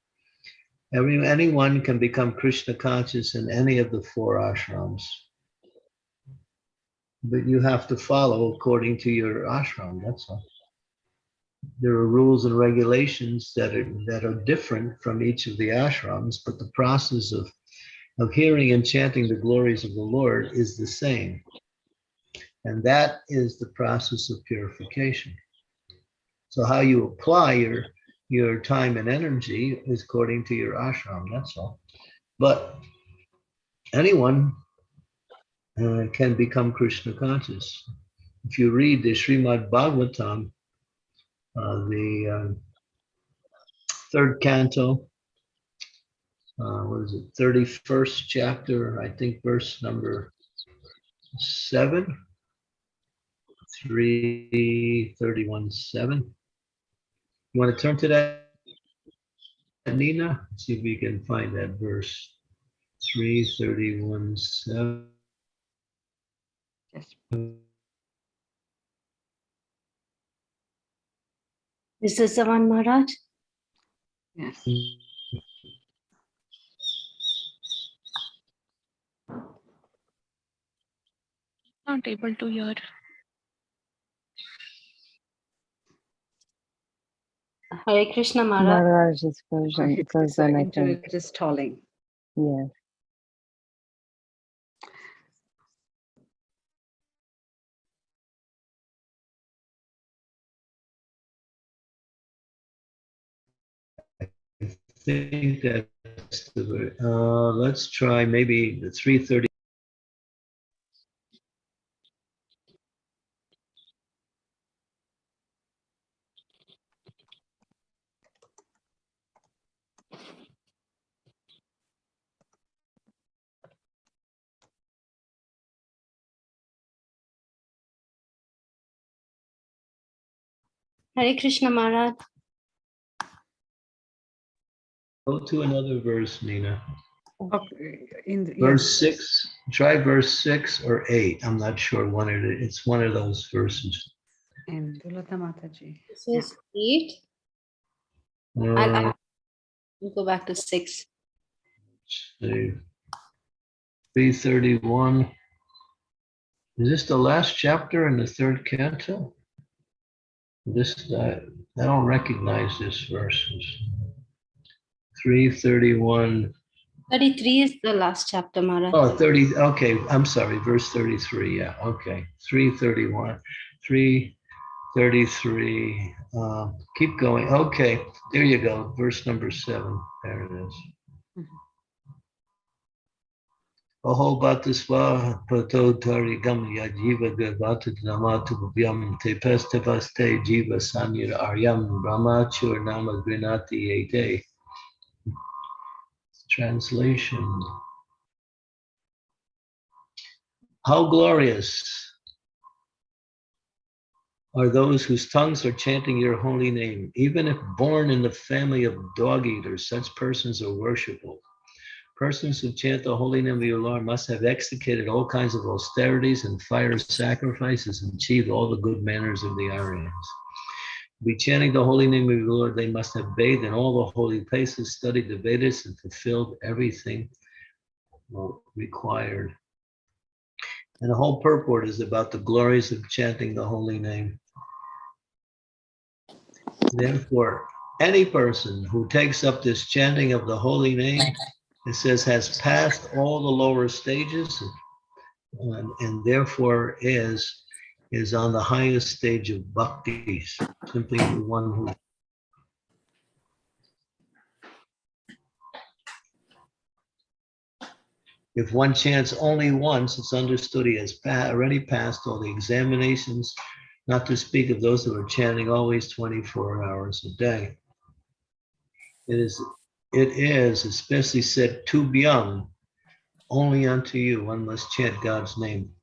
Anyone can become Krishna conscious in any of the 4 ashrams. But you have to follow according to your ashram, that's all. There are rules and regulations that are different from each of the ashrams, but the process of hearing and chanting the glories of the Lord is the same. And that is the process of purification. So how you apply your time and energy is according to your ashram, that's all. But anyone can become Krishna conscious. If you read the Srimad Bhagavatam, the 3rd canto, what is it, 31st chapter, I think verse number 7, 3:31:7. You want to turn to that, Nina? See if we can find that verse. 3:31:7. Yes. This is the one, Maharaj? Yes. Not able to hear. Hare Krishna, Maharaj. Maharaj's version, His I think. internet is stalling. Yes. I think that's the, let's try maybe the 3:30. Hare Krishna, Maharaj. Go to another verse, Nina. Okay, Verse 6. Try verse 6 or 8. I'm not sure. It's one of those verses. And Dulata Mataji. This is 8. I'll go back to 6. 3:31. Is this the last chapter in the 3rd canto? I don't recognize this verse. 3:31. 33 is the last chapter, Maharaj. Oh, 30. Okay, I'm sorry. Verse 33. Yeah. Okay. 3:31. 3:33. Keep going. Okay. There you go. Verse number 7. There it is. Aho batasva pato tarigam yajiva gavata namatu vyam te pestavaste jiva sanyar aryam brahmachur nama grinati ete. Translation. How glorious are those whose tongues are chanting your holy name. Even if born in the family of dog eaters, such persons are worshipful. Persons who chant the holy name of your Lord must have executed all kinds of austerities and fire sacrifices and achieved all the good manners of the Aryans. To be chanting the holy name of your Lord, they must have bathed in all the holy places, studied the Vedas, and fulfilled everything required. And the whole purport is about the glories of chanting the holy name. Therefore, any person who takes up this chanting of the holy name, it says, has passed all the lower stages and therefore is on the highest stage of bhakti, simply the one who if one chants only once, it's understood he has already passed all the examinations, not to speak of those who are chanting always 24 hours a day. It is especially said to Byam, only unto you, one must chant God's name.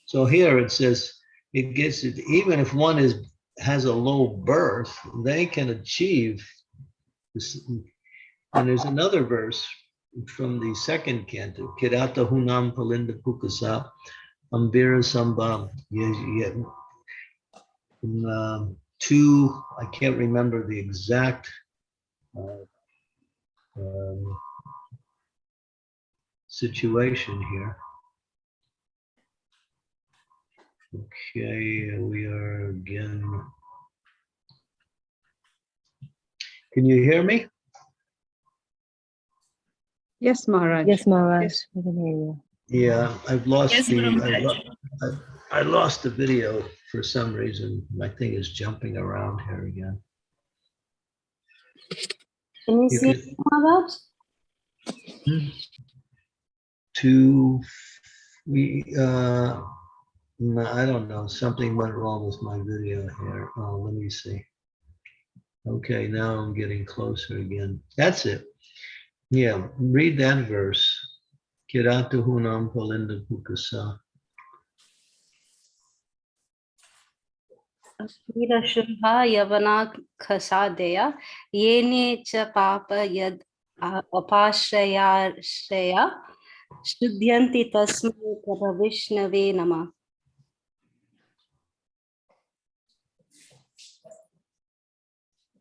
So here it says, it gets it, even if one has a low birth, they can achieve this. And there's another verse from the 2nd canto, Kirata Hunam Palinda Pukasa, Ambira Sambam. two, I can't remember the exact situation here. Okay, we are again. Can you hear me? Yes, Maharaj. Yes, Maharaj, we can hear you. Yeah, I've lost Yes, I lost the video for some reason. My thing is jumping around here again. Can you see can- Maharaj? I don't know, something went wrong with my video here. Oh, let me see. Okay, now I'm getting closer again. That's it. Yeah, read that verse. Kiratu hunam palinda pukasa. Shubha Yavana Khasadeya Yene cha Papa Yad Apashraya Shuddhyanti Tasmai Prabha Vishnave Nama.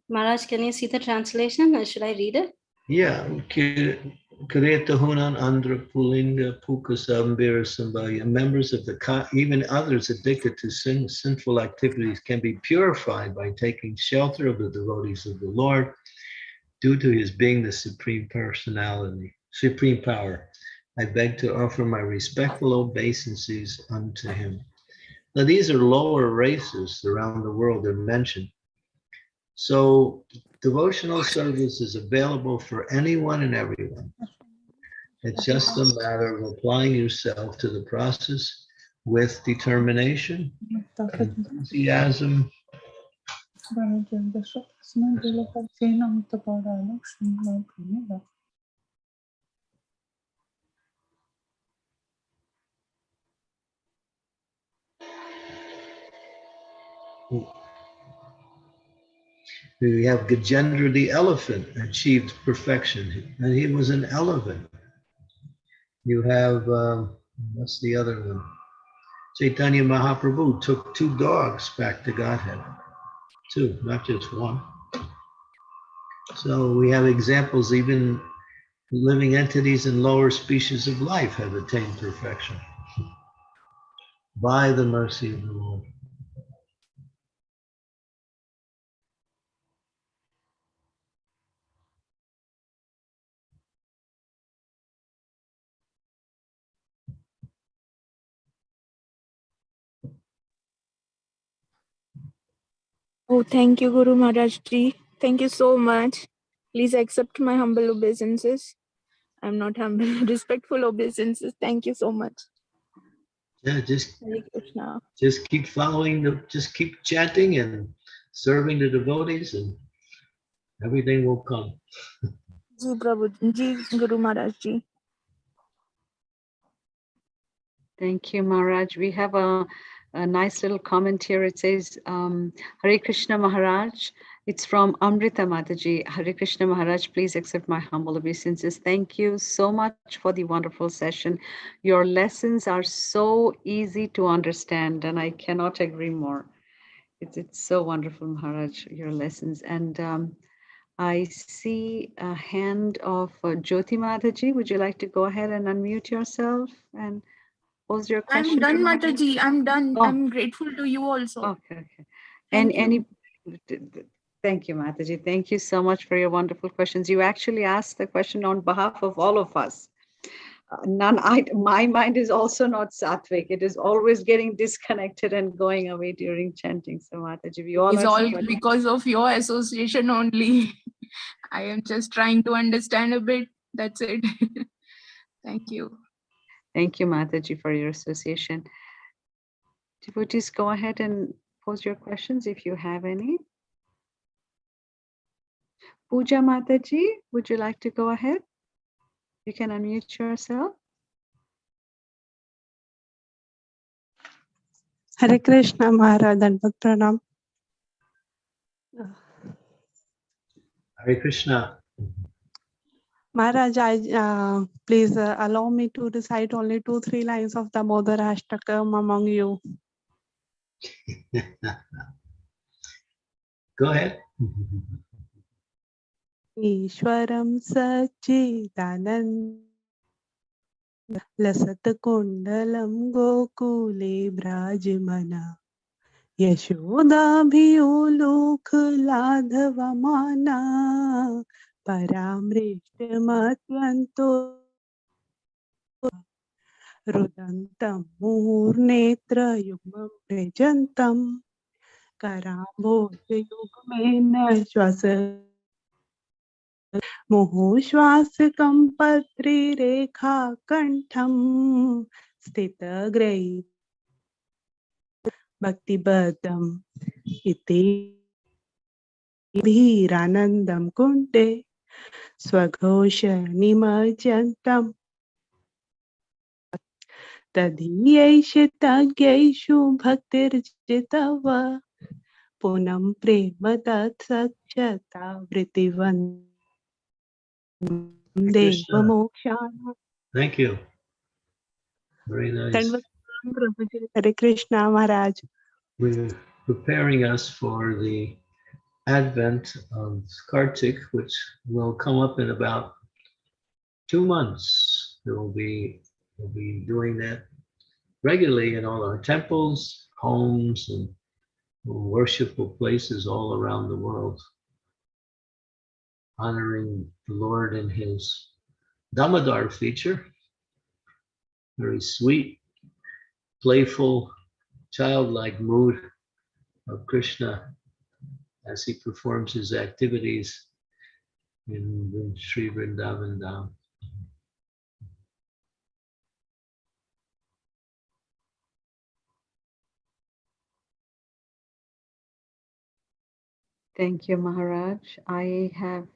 Maharaj, can you see the translation or should I read it? Yeah, Kireta hunan andra pulinga pukasambira sambhaya. Members of the even others addicted to sinful activities can be purified by taking shelter of the devotees of the Lord due to his being the supreme personality, supreme power. I beg to offer my respectful obeisances unto him. Now, these are lower races around the world they're mentioned. So devotional service is available for anyone and everyone. It's just a matter of applying yourself to the process with determination, enthusiasm. We have Gajendra the elephant achieved perfection, and he was an elephant. You have, what's the other one? Chaitanya Mahaprabhu took 2 dogs back to Godhead. 2, not just 1. So we have examples, even living entities in lower species of life have attained perfection by the mercy of the Lord. Oh, thank you, Guru Maharaj Ji. Thank you so much. Please accept my humble obeisances. I'm not humble, respectful obeisances. Thank you so much. Yeah, Hare Krishna. just keep following, just keep chanting and serving the devotees, and everything will come. Ji Prabhu, Ji Guru Maharaj Ji. Thank you, Maharaj. We have a nice little comment here. It says, Hare Krishna Maharaj. It's from Amrita Mataji. Hare Krishna Maharaj, please accept my humble obeisances. Thank you so much for the wonderful session. Your lessons are so easy to understand, and I cannot agree more. It's so wonderful, Maharaj, your lessons. And I see a hand of Jyoti Mataji. Would you like to go ahead and unmute yourself and pose your question? I'm done, Mataji. I'm done. Oh. I'm grateful to you also. Okay. And Thank you. Thank you, Mataji. Thank you so much for your wonderful questions. You actually asked the question on behalf of all of us. My mind is also not sattvic. It is always getting disconnected and going away during chanting. So Mataji, we all It's are all somewhat- because of your association only. I am just trying to understand a bit. That's it. Thank you. Thank you, Mataji, for your association. Devotees, go ahead and pose your questions if you have any. Pooja Mataji, would you like to go ahead? You can unmute yourself. Hare Krishna Maharaj, Dandavat Pranam. Hare Krishna. Maharaj, please allow me to recite only 2-3 lines of the Damodara Ashtakam among you. Go ahead. Ishwaram Sachidanand Lasat Kundalam Gokule Brajmana Yashoda Bhiolok Ladhavamana Paramrishta Matyanto Rudantam Murnetra Yugmam Prejantam Karambhoj Yugmena Shwasa मुहुश्वासकं पत्रिरेखा कंठं स्थितग्रही भक्तिबद्धम् इति भीरानन्दं कुण्डे स्वघोष निमज्जन्तम् तदीयैष तज्ञैषु भक्तिर्जितव पुनं प्रेम तत्सक्षता वृत्तिवन् Krishna. Devamokshana. Thank you. Very nice. Hare Krishna Maharaj. We're preparing us for the advent of Kartik, which will come up in about 2 months. We'll be doing that regularly in all our temples, homes, and worshipful places all around the world, honoring the Lord in his Damodar feature. Very sweet, playful, childlike mood of Krishna as he performs his activities in Sri Vrindavan Dham. Thank you, Maharaj. I have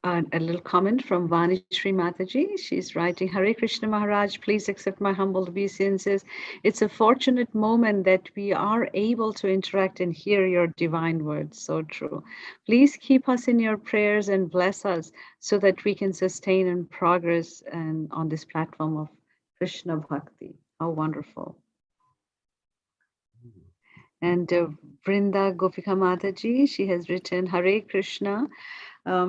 a little comment from Vanishri Mataji. She's writing, Hare Krishna Maharaj, please accept my humble obeisances. It's a fortunate moment that we are able to interact and hear your divine words. So true. Please keep us in your prayers and bless us so that we can sustain and progress and on this platform of Krishna Bhakti. How wonderful. And Vrinda Gopika Mataji, she has written, Hare Krishna.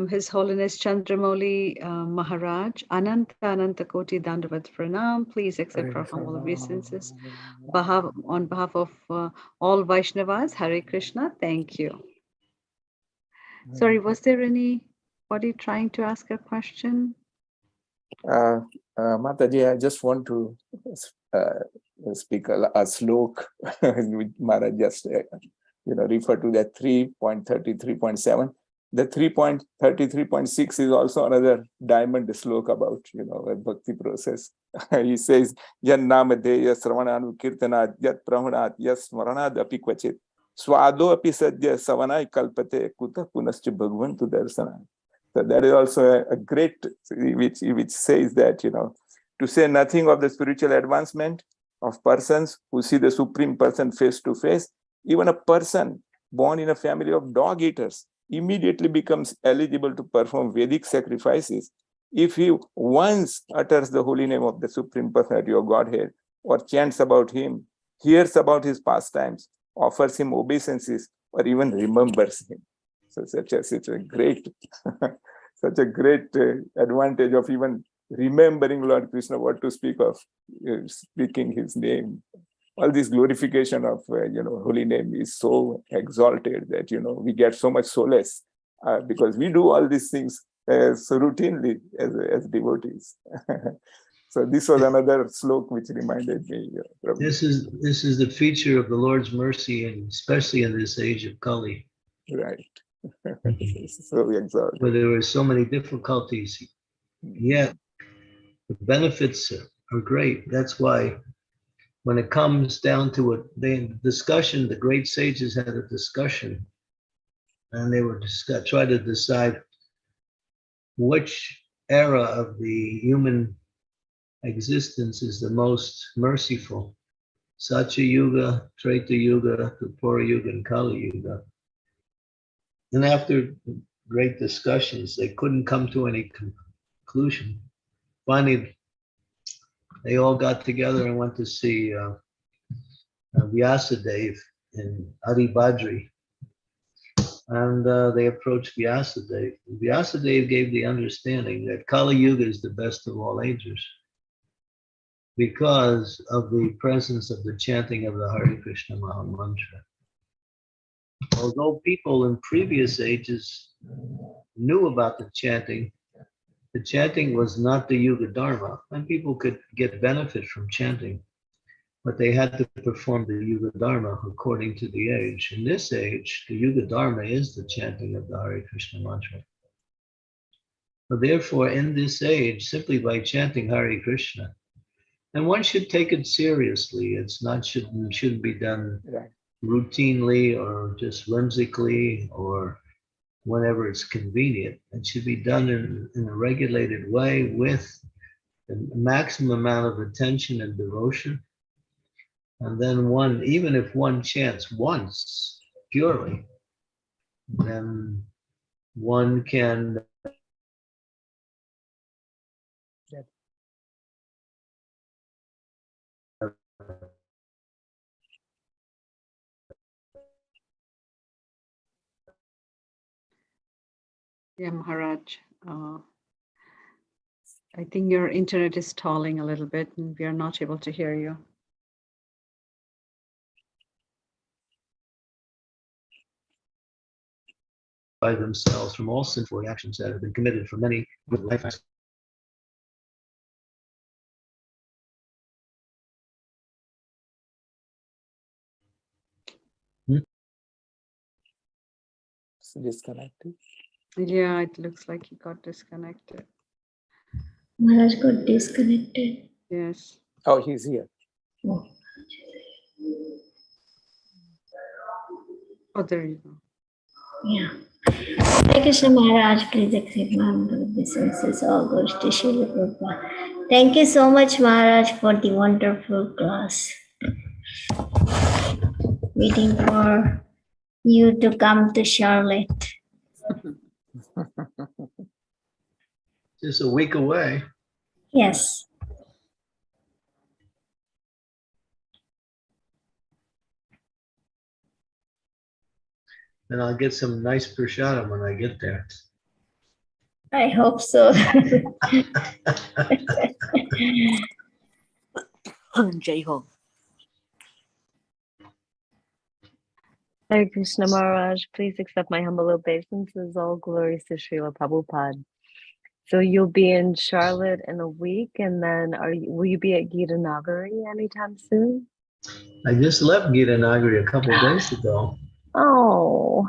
His Holiness Candramauli Maharaj, Ananta Koti Dandavat Pranam. Please accept our humble obeisances. On behalf of all Vaishnavas, Hare Krishna, thank you. Sorry, was there anybody trying to ask a question? Mataji, I just want to speak a slok which Maharaj just refer to that 3.33.7. The 3.33.6 is also another diamond slok about a bhakti process. He says, Yan namadeya sravananu kirtanat yat pramanat yas smaranad api kvachit swado api sadya savanai kalpate kuta punascha bhagvantu darsana. So that is also a great, which says that, to say nothing of the spiritual advancement of persons who see the Supreme Person face to face, even a person born in a family of dog eaters immediately becomes eligible to perform Vedic sacrifices if he once utters the holy name of the Supreme Personality of Godhead, or chants about him, hears about his pastimes, offers him obeisances, or even remembers him. So such a great such a great advantage of even remembering Lord Krishna, what to speak of speaking his name. All this glorification of holy name is so exalted that we get so much solace because we do all these things so routinely as devotees. So this was another slok which reminded me. This is the feature of the Lord's mercy, and especially in this age of Kali. Right. So exalted. Where there were so many difficulties, yet the benefits are great. That's why when it comes down to it, the discussion, the great sages had a discussion, and they were try to decide which era of the human existence is the most merciful. Satya Yuga, Treta Yuga, Dwapara Yuga, and Kali Yuga. And after great discussions, they couldn't come to any conclusion. Finally, they all got together and went to see Vyasadeva in Adibadri. And they approached Vyasadeva. Vyasadeva gave the understanding that Kali Yuga is the best of all ages because of the presence of the chanting of the Hare Krishna Maha Mantra. Although people in previous ages knew about the chanting was not the Yuga Dharma, and people could get benefit from chanting, but they had to perform the Yuga Dharma according to the age. In this age, the Yuga Dharma is the chanting of the Hare Krishna mantra. So therefore, in this age, simply by chanting Hare Krishna, and one should take it seriously. It's not shouldn't be done routinely or just whimsically or whenever it's convenient. It should be done in a regulated way with the maximum amount of attention and devotion. And then one, even if one chants once purely, then one can Yeah, Maharaj. I think your internet is stalling a little bit and we are not able to hear you. by themselves from all sinful actions that have been committed for many good lifetimes. Disconnected. Yeah, it looks like he got disconnected. Maharaj got disconnected. Yes. Oh, he's here. Oh. Oh, there you go. Yeah. Hare Krishna Maharaj, please accept my humble obeisances. All goes to Srila Prabhupada. Thank you so much, Maharaj, for the wonderful class. Waiting for you to come to Charlotte. Just a week away. Yes. And I'll get some nice prasadam when I get there. I hope so. Jai Ho. Hare Krishna Maharaj, please accept my humble obeisances. All glories to Srila Prabhupada. So you'll be in Charlotte in a week, and then will you be at Gita Nagari anytime soon? I just left Gita Nagari a couple of days ago. Oh.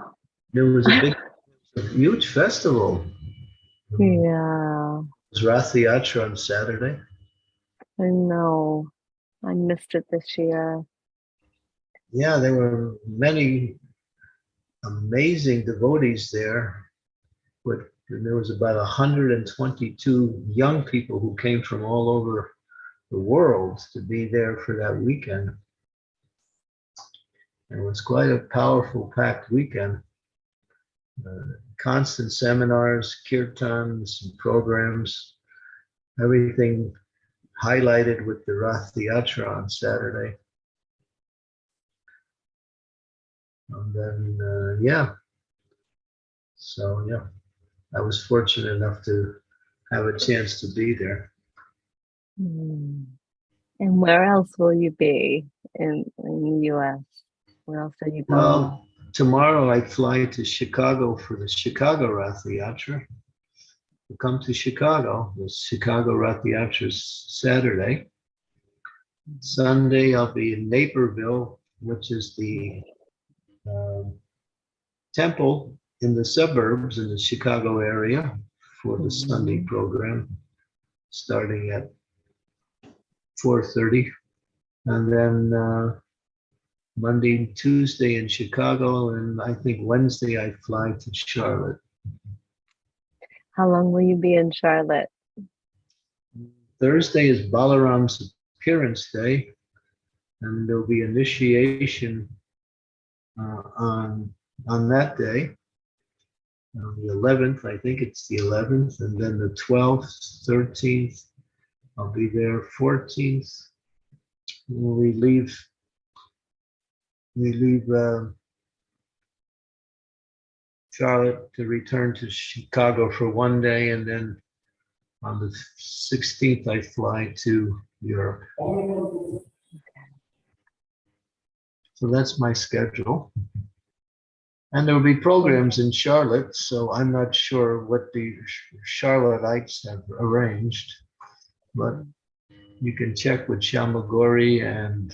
There was a huge festival. Yeah. It was Rath Yatra on Saturday. I know. I missed it this year. Yeah, there were many amazing devotees there. There was about 122 young people who came from all over the world to be there for that weekend. It was quite a powerful, packed weekend. Constant seminars, kirtans, and programs, everything highlighted with the Rath Yatra on Saturday. And then, yeah. So, yeah, I was fortunate enough to have a chance to be there. And where else will you be in the U.S.? Where else are you going? Well, tomorrow I fly to Chicago for the Chicago Rath Yatra. To come to Chicago, the Chicago Rath Yatra is Saturday. Sunday I'll be in Naperville, which is the temple in the suburbs in the Chicago area for the Sunday program, starting at 4:30. And then Monday, Tuesday in Chicago, and I think Wednesday I fly to Charlotte. How long will you be in Charlotte? Thursday is Balaram's appearance day, and there'll be initiation on that day. On the 11th, I think it's the 11th, and then the 12th, 13th, I'll be there. 14th, we leave Charlotte to return to Chicago for one day, and then on the 16th, I fly to Europe. So that's my schedule. And there will be programs in Charlotte, so I'm not sure what the Charlotte'ites have arranged, but you can check with Shamagori and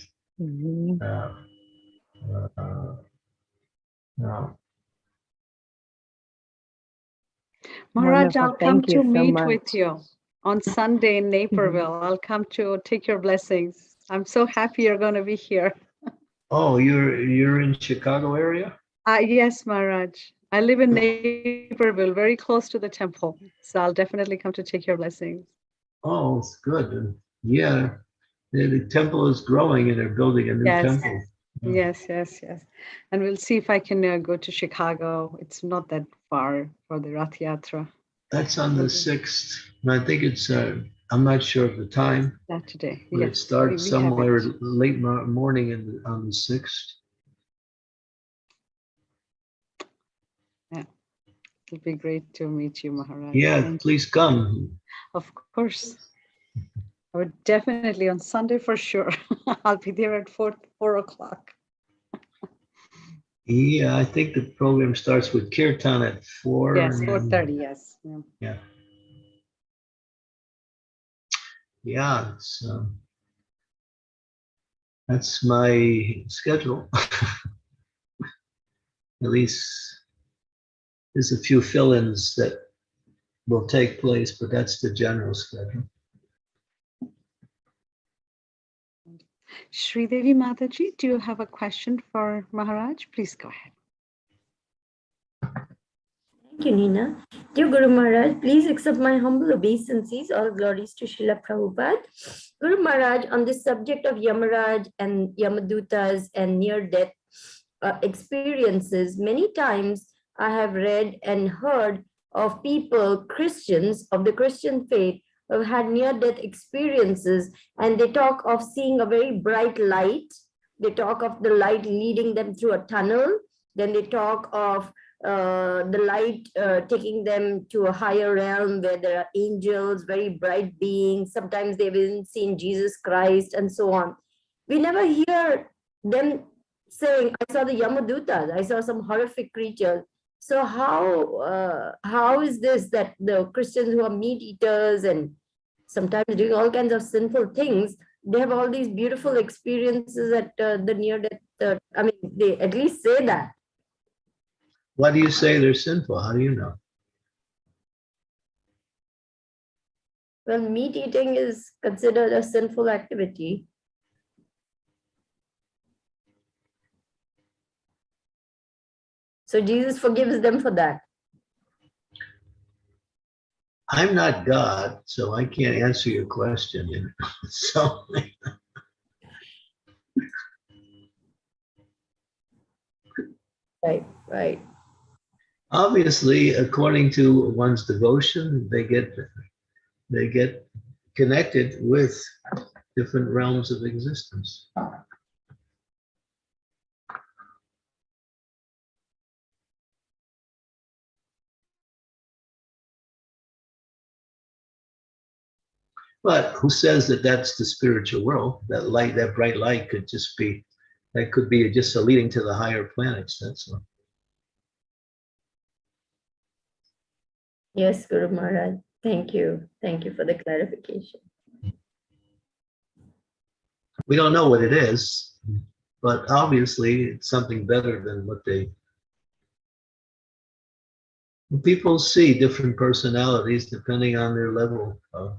Maharaj, Wonderful. I'll come Thank you to so meet much. with you on Sunday in Naperville. I'll come to take your blessings. I'm so happy you're going to be here. Oh, you're in Chicago area? Yes, Maharaj. I live in Naperville, very close to the temple. So I'll definitely come to take your blessings. Oh, it's good. And yeah, the temple is growing and they're building a new temple. Yes, yes, yes. And we'll see if I can go to Chicago. It's not that far for the Rath Yatra. That's on the 6th. And I think it's, I'm not sure of the time. Saturday. But Yes, it starts we have somewhere it. late morning on the 6th. Yeah, it'll be great to meet you, Maharaj. Yeah, Thank please come. Of course. I would definitely on Sunday for sure. I'll be there at 4 o'clock. Yeah, I think the program starts with Kirtan at 4. Yes, and 4:30, yes. Yeah. Yeah, that's my schedule. At least there's a few fill-ins that will take place, but that's the general schedule. Sridevi Mataji, do you have a question for Maharaj? Please go ahead. Thank you, Nina. Dear Guru Maharaj, please accept my humble obeisances. All glories to Srila Prabhupada. Guru Maharaj, on the subject of Yamaraj and Yamadutas and near-death experiences, many times I have read and heard of people, Christians of the Christian faith, who have had near-death experiences, and they talk of seeing a very bright light. They talk of the light leading them through a tunnel. Then they talk of the light taking them to a higher realm where there are angels, very bright beings. Sometimes they've even seen Jesus Christ and so on. We never hear them saying, I saw the Yamadutas, I saw some horrific creatures. So how is this that the Christians who are meat eaters and sometimes doing all kinds of sinful things, they have all these beautiful experiences at the near-death, I mean, they at least say that. Why do you say they're sinful? How do you know? Well, meat eating is considered a sinful activity. So Jesus forgives them for that. I'm not God, so I can't answer your question. So Right. Obviously, according to one's devotion, they get connected with different realms of existence. But who says that that's the spiritual world? That light, that bright light could just be, that could be just a leading to the higher planets, that's all. Yes, Guru Maharaj. Thank you. Thank you for the clarification. We don't know what it is, but obviously it's something better than what they. People see different personalities depending on their level of.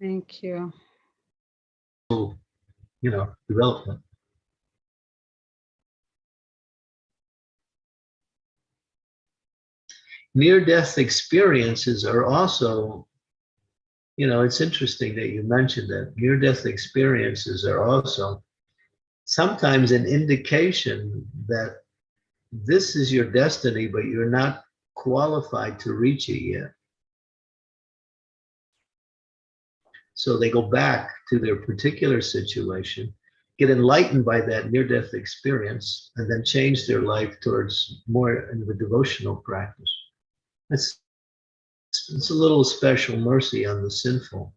Thank you. Development. Near-death experiences are also You know, it's interesting that you mentioned that near-death experiences are also sometimes an indication that this is your destiny, but you're not qualified to reach it yet. So they go back to their particular situation, get enlightened by that near-death experience, and then change their life towards more of a devotional practice. It's a little special mercy on the sinful.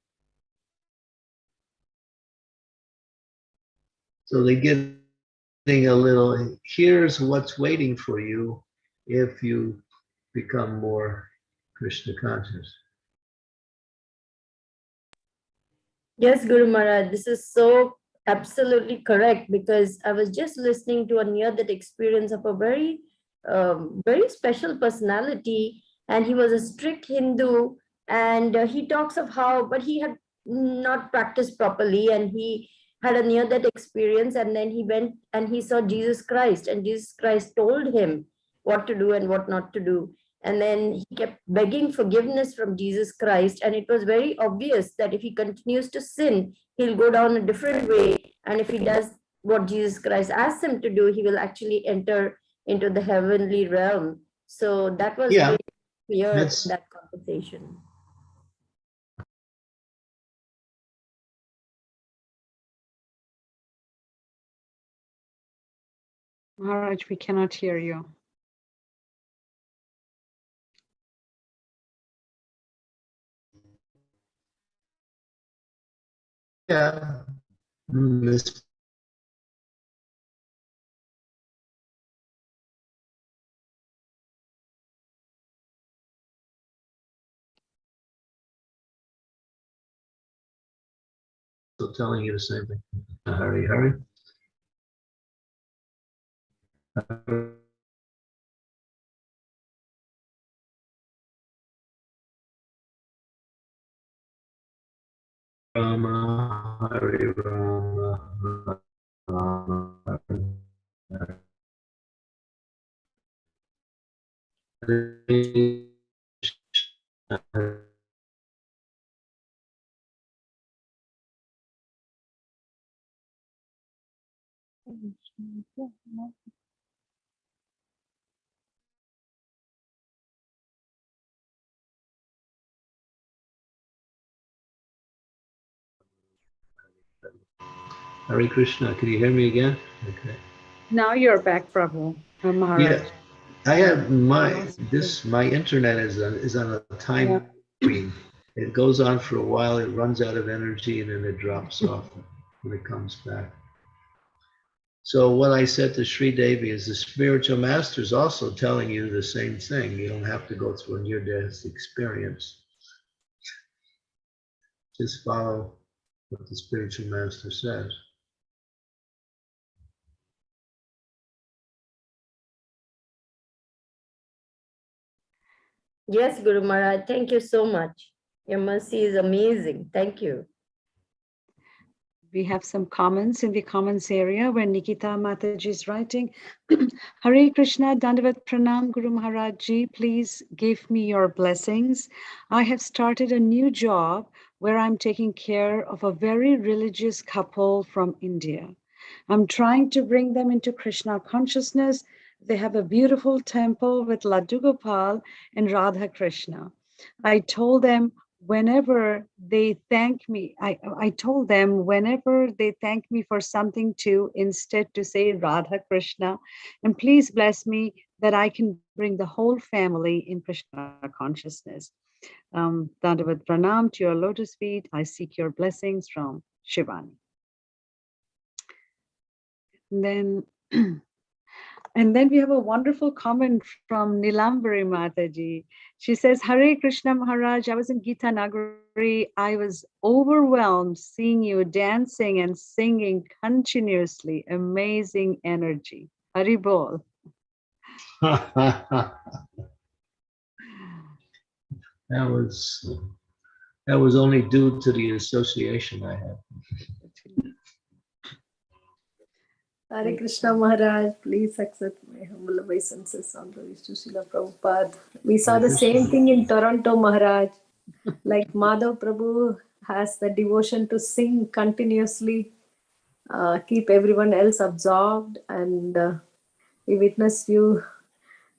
So they get a little, here's what's waiting for you if you become more Krishna conscious. Yes, Guru Maharaj, this is so absolutely correct, because I was just listening to a near-death experience of a very, very special personality, and he was a strict Hindu, and he talks of how, but he had not practiced properly, and he had a near-death experience, and then he went and he saw Jesus Christ, and Jesus Christ told him what to do and what not to do. And then he kept begging forgiveness from Jesus Christ. And it was very obvious that if he continues to sin, he'll go down a different way. And if he does what Jesus Christ asks him to do, he will actually enter into the heavenly realm. So that was very clear in that conversation. Maharaj, we cannot hear you. Yeah. Miss So telling you the same thing. Hurry, hurry. Rama, Hare Rama, Rama, Hare Hare. Hare Krishna, can you hear me again? Okay. Now you're back, Prabhu. Maharaj. Yeah, I have my internet is on a time screen. It goes on for a while, it runs out of energy, and then it drops off when it comes back. So what I said to Sri Devi is the spiritual master is also telling you the same thing. You don't have to go through a near-death experience. Just follow what the spiritual master says. Yes, Guru Maharaj, thank you so much. Your mercy is amazing. Thank you. We have some comments in the comments area where Nikita Mataji is writing, Hare Krishna, Dandavat Pranam, Guru Maharaj Ji, please give me your blessings. I have started a new job where I'm taking care of a very religious couple from India. I'm trying to bring them into Krishna consciousness. They have a beautiful temple with Laddu Gopal and Radha Krishna. I told them whenever they thank me, I told them whenever they thank me for something to instead to say Radha Krishna, and please bless me that I can bring the whole family in Krishna consciousness. Dandavat Pranam to your lotus feet. I seek your blessings from Shivani. And then we have a wonderful comment from Nilambari Mataji. She says, Hare Krishna Maharaj, I was in Gita Nagari. I was overwhelmed seeing you dancing and singing continuously. Amazing energy. Hari Bol. That was only due to the association I had. Hare Krishna Maharaj, please accept my humble obeisances on glories to Srila Prabhupada. We saw the same thing in Toronto, Maharaj. Like Madhav Prabhu has the devotion to sing continuously, keep everyone else absorbed, and we witnessed you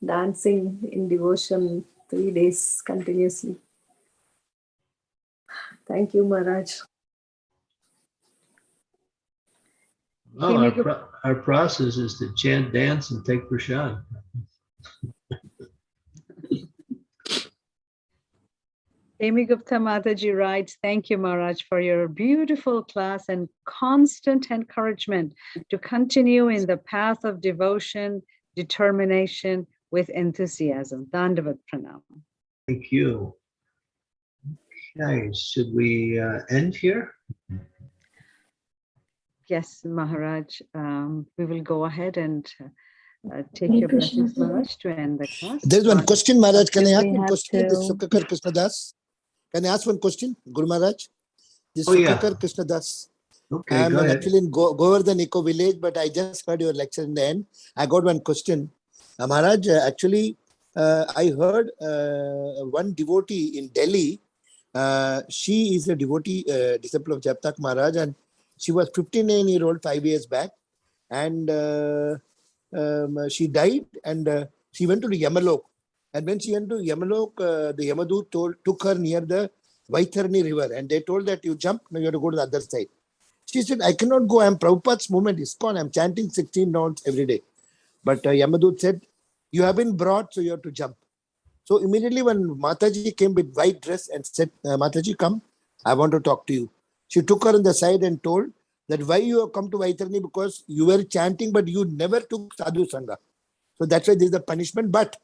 dancing in devotion 3 days continuously. Thank you, Maharaj. Well, our process is to chant, dance, and take prasad. Amy Gupta Mataji writes, thank you, Maharaj, for your beautiful class and constant encouragement to continue in the path of devotion, determination, with enthusiasm. Dandavat Pranam. Thank you. Okay, should we end here? Yes, Maharaj, we will go ahead and take your blessings, Maharaj, to end the class. There's one question, Maharaj. Can I ask We one have question? This to- Sukhakar Krishnadas. Can I ask one question, Guru Maharaj? This Oh, yeah. Sukhakar Krishnadas. Okay, I'm go ahead. actually in Govardhan Eco Village, but I just heard your lecture in the end. I got one question. Maharaj, actually, I heard one devotee in Delhi. She is a devotee, disciple of Japtak Maharaj, and she was 59-year-old 5 years back. And she died, and she went to the Yamalok. And when she went to Yamalok, the Yamadut took her near the Vaitharni river, and they told that you jump, now you have to go to the other side. She said, I cannot go. I'm Prabhupada's movement is gone. I'm chanting 16 rounds every day. But Yamadut said, you have been brought, so you have to jump. So immediately when Mataji came with white dress and said, Mataji, come, I want to talk to you. She took her on the side and told that why you have come to Vaitharni, because you were chanting, but you never took Sadhu Sangha. So that's why there is a punishment. But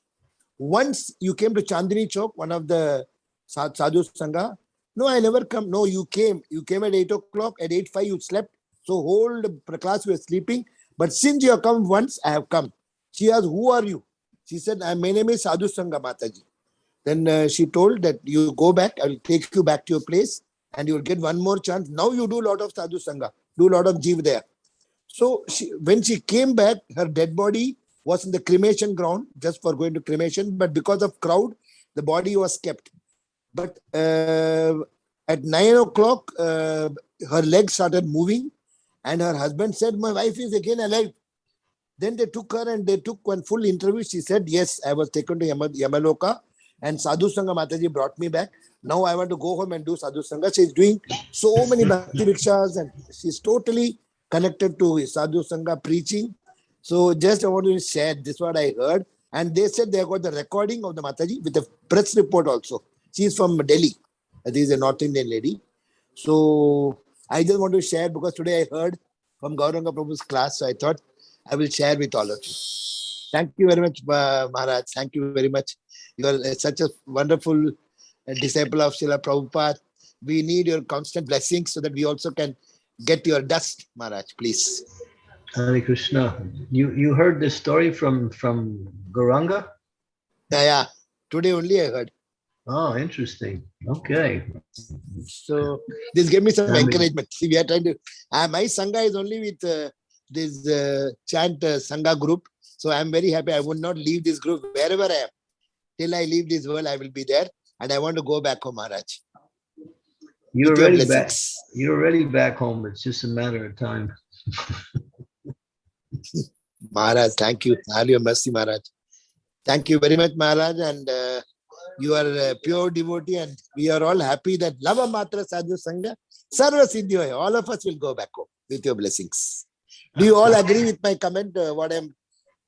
once you came to Chandni Chowk, one of the Sadhu Sangha, no, I never come. No, you came. You came at 8 o'clock. At 8:05, you slept. So whole the class were sleeping. But since you have come once, I have come. She asked, who are you? She said, my name is Sadhu Sangha Mataji. Then she told that you go back. I will take you back to your place and you will get one more chance. Now you do a lot of Sadhu Sangha. Do a lot of Jeev there. So when she came back, her dead body was in the cremation ground just for going to cremation. But because of crowd, the body was kept. But at 9 o'clock, her legs started moving and her husband said, my wife is again alive. Then they took her and they took one full interview. She said, yes, I was taken to Yamaloka and Sadhu Sangha Mataji brought me back. Now I want to go home and do Sadhu Sangha. She's doing so many Bhakti Rikshas and she's totally connected to Sadhu Sangha preaching. So just I want to share this what I heard. And they said they got the recording of the Mataji with the press report also. She is from Delhi. This is a North Indian lady. So I just want to share because today I heard from Gauranga Prabhu's class. So I thought I will share with all of you. Thank you very much, Maharaj. Thank you very much. You are such a wonderful disciple of Srila Prabhupada. We need your constant blessings so that we also can get your dust, Maharaj, please. Hare Krishna. You heard this story from Gauranga? Yeah. Today only I heard. Oh, interesting. Okay. So this gave me some encouragement. See, we are trying to. My Sangha is only with this chant Sangha group. So I'm very happy. I would not leave this group wherever I am. Till I leave this world, I will be there. And I want to go back home, Maharaj. You're already back. You're already back home. It's just a matter of time. Maharaj, thank you. All your mercy, Maharaj. Thank you very much, Maharaj. And you are a pure devotee. And we are all happy that Lava Matra Sadhu Sangha, Sarva Siddhyoya. All of us will go back home with your blessings. Do you all agree with my comment, what I'm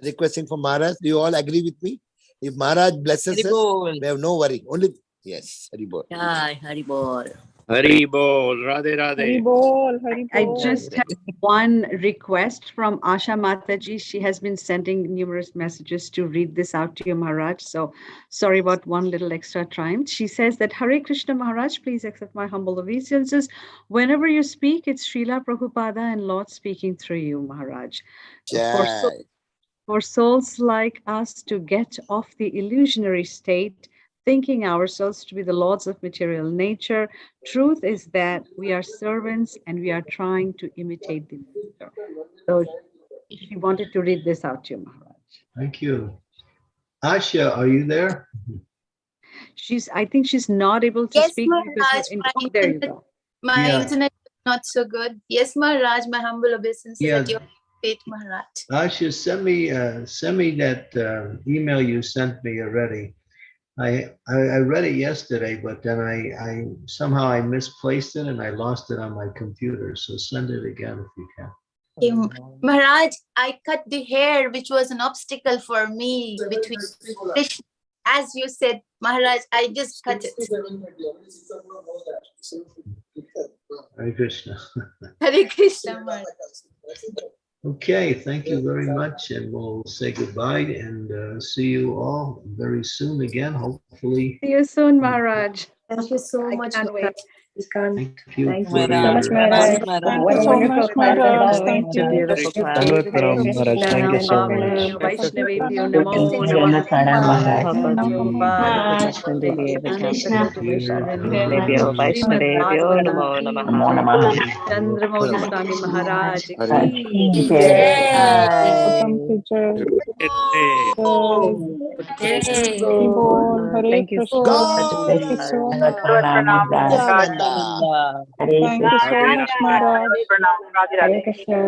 requesting from Maharaj? Do you all agree with me? If Maharaj blesses us, we have no worry. Only, yes, Hari Bol. Jai Hari Bol. Hari Bol, Radhe Radhe. Hari Bol, Hari I Bol. just have one request from Asha Mataji. She has been sending numerous messages to read this out to you, Maharaj. So sorry about one little extra time. She says that, Hare Krishna Maharaj, please accept my humble obeisances. Whenever you speak, it's Srila Prabhupada and Lord speaking through you, Maharaj. For souls like us to get off the illusionary state, thinking ourselves to be the lords of material nature, truth is that we are servants and we are trying to imitate the master. So she wanted to read this out to you, Maharaj. Thank you. Asha, are you there? I think she's not able to Yes, speak because Maharaj, there you go. my Yeah. internet is not so good. Yes, Maharaj, my humble obeisances Yeah. at your feet, Maharaj. Asha, send me that email you sent me already. I read it yesterday, but then I somehow I misplaced it and I lost it on my computer. So send it again if you can. Okay, Maharaj, I cut the hair, which was an obstacle for me between Krishna. As you said, Maharaj, I just cut it. Hare Krishna. Hare Krishna, Maharaj. Okay, thank you very much, and we'll say goodbye and see you all very soon again. Hopefully, See you soon, Maharaj. Thank you so much, Can't wait. We can't. thank you Thank for you so much, your Maharaj. Thank What you a so wonderful much, class as Maharaj. always. Thank you. Dandavat Pranam, Maharaj. Thank you so much. Vaishnavebhyo Thank namo you, namaha. Maharaj. Vaishnavebhyo namo namaha. Candramauli Swami Maharaj Hare ki Thank you so much. Thank you so much. Nityananda. Thank you so much, Maharaj. Hare Krishna.